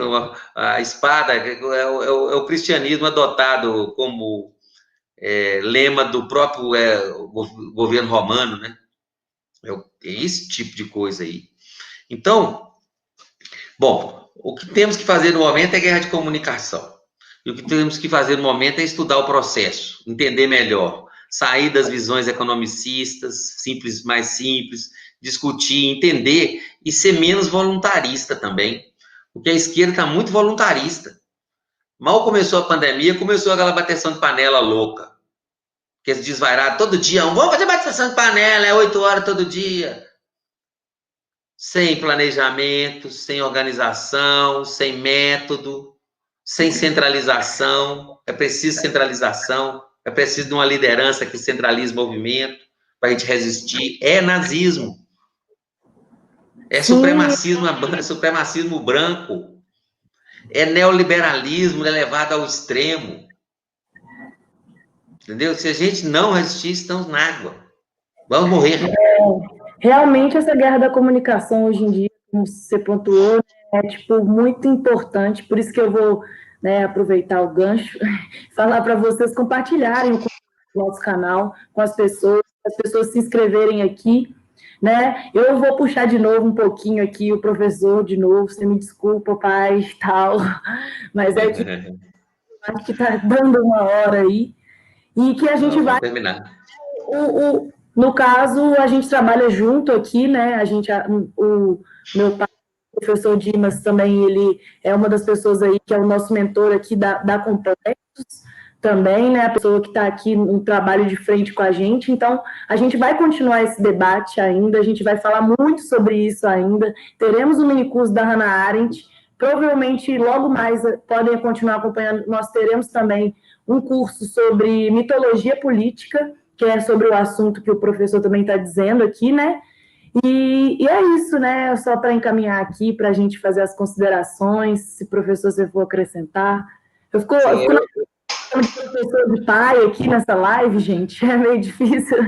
a espada, é o cristianismo adotado como lema do próprio governo romano, né? É esse tipo de coisa aí. Então, bom, o que temos que fazer no momento é guerra de comunicação. E o que temos que fazer no momento é estudar o processo, entender melhor, sair das visões economicistas, mais simples, discutir, entender e ser menos voluntarista também. Porque a esquerda está muito voluntarista. Mal começou a pandemia, começou aquela bateção de panela louca. Que eles desvairaram todo dia, vamos fazer bateção de panela, 8 horas todo dia. Sem planejamento, sem organização, sem método, sem centralização. É preciso centralização, é preciso de uma liderança que centralize o movimento para a gente resistir. É nazismo. É supremacismo branco. É neoliberalismo elevado ao extremo. Entendeu? Se a gente não resistir, estamos na água. Vamos morrer. Realmente, essa guerra da comunicação hoje em dia, como você pontuou, é muito importante. Por isso que eu vou aproveitar o gancho, falar para vocês compartilharem o nosso canal com as pessoas se inscreverem aqui. Né? Eu vou puxar de novo um pouquinho aqui o professor de novo, você me desculpa, pai, e tal, mas é que acho que está dando uma hora aí, e que a gente vai terminar. No caso, a gente trabalha junto aqui, né? O meu pai, o professor Dimas, também, ele é uma das pessoas aí que é o nosso mentor aqui da Complexos, também, né? A pessoa que está aqui no trabalho de frente com a gente. Então, a gente vai continuar esse debate ainda, a gente vai falar muito sobre isso ainda. Teremos um minicurso da Hannah Arendt, provavelmente logo mais podem continuar acompanhando. Nós teremos também um curso sobre mitologia política, que é sobre o assunto que o professor também está dizendo aqui, né? E é isso, né? Só para encaminhar aqui, para a gente fazer as considerações, se professor você for acrescentar. Eu fico de professor de pai aqui nessa live, gente, é meio difícil.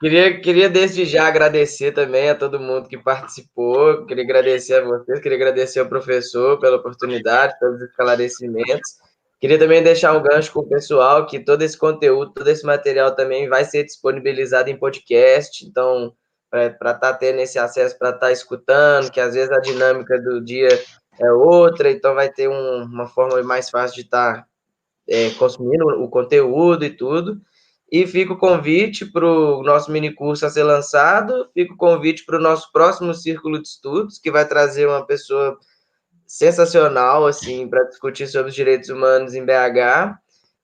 Queria desde já agradecer também a todo mundo que participou, queria agradecer a vocês, queria agradecer ao professor pela oportunidade, pelos esclarecimentos. Queria também deixar um gancho com o pessoal que todo esse conteúdo, todo esse material também vai ser disponibilizado em podcast, então, para estar tendo esse acesso, para estar escutando, que às vezes a dinâmica do dia é outra, então vai ter uma forma mais fácil de estar consumindo o conteúdo e tudo. E fica o convite para o nosso minicurso a ser lançado, fica o convite para o nosso próximo círculo de estudos, que vai trazer uma pessoa sensacional, assim, para discutir sobre os direitos humanos em BH.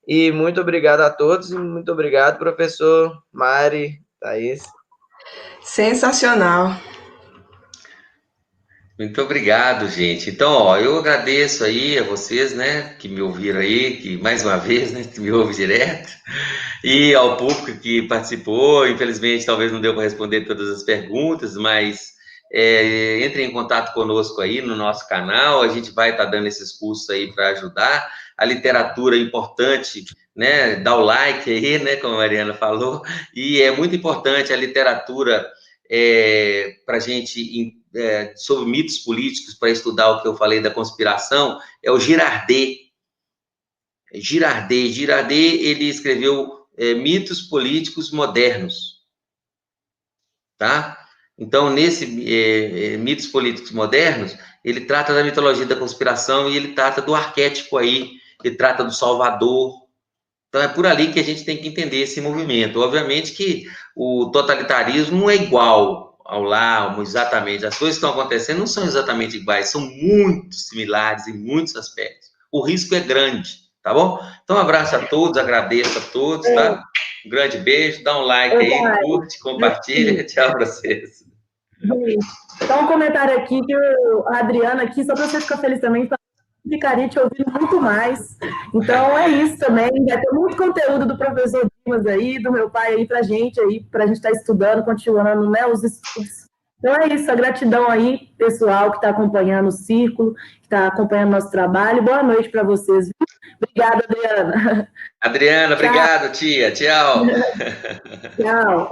E muito obrigado a todos, e muito obrigado, professor Mari, Thaís. Sensacional. Muito obrigado, gente. Então, ó, eu agradeço aí a vocês, né, que me ouviram aí, que mais uma vez, né, que me ouve direto, e ao público que participou. Infelizmente, talvez não deu para responder todas as perguntas, mas entre em contato conosco aí no nosso canal. A gente vai estar dando esses cursos aí para ajudar. A literatura é importante, né, dá o like aí, né, como a Mariana falou, e é muito importante a literatura para a gente sobre mitos políticos, para estudar o que eu falei da conspiração, é o Girardet. Girardet, ele escreveu Mitos Políticos Modernos, tá? Então, nesse Mitos Políticos Modernos, ele trata da mitologia da conspiração e ele trata do arquétipo aí, ele trata do Salvador. Então, é por ali que a gente tem que entender esse movimento. Obviamente que o totalitarismo não é igual ao lá, exatamente. As coisas que estão acontecendo não são exatamente iguais, são muito similares em muitos aspectos. O risco é grande, tá bom? Então, um abraço a todos, agradeço a todos, tá? Um grande beijo, dá um like aí, curte, compartilha. Tchau para vocês. Então, um comentário aqui que a Adriana aqui, só para você ficar feliz também, ficaria te ouvindo muito mais. Então, é isso também. Vai ter muito conteúdo do professor Dimas aí, do meu pai aí, para a gente estar estudando, continuando, né, os estudos. Então, é isso. A gratidão aí, pessoal, que está acompanhando o Círculo, que está acompanhando o nosso trabalho. Boa noite para vocês. Obrigada, Adriana. Adriana, obrigado, tia. Tchau. Tchau.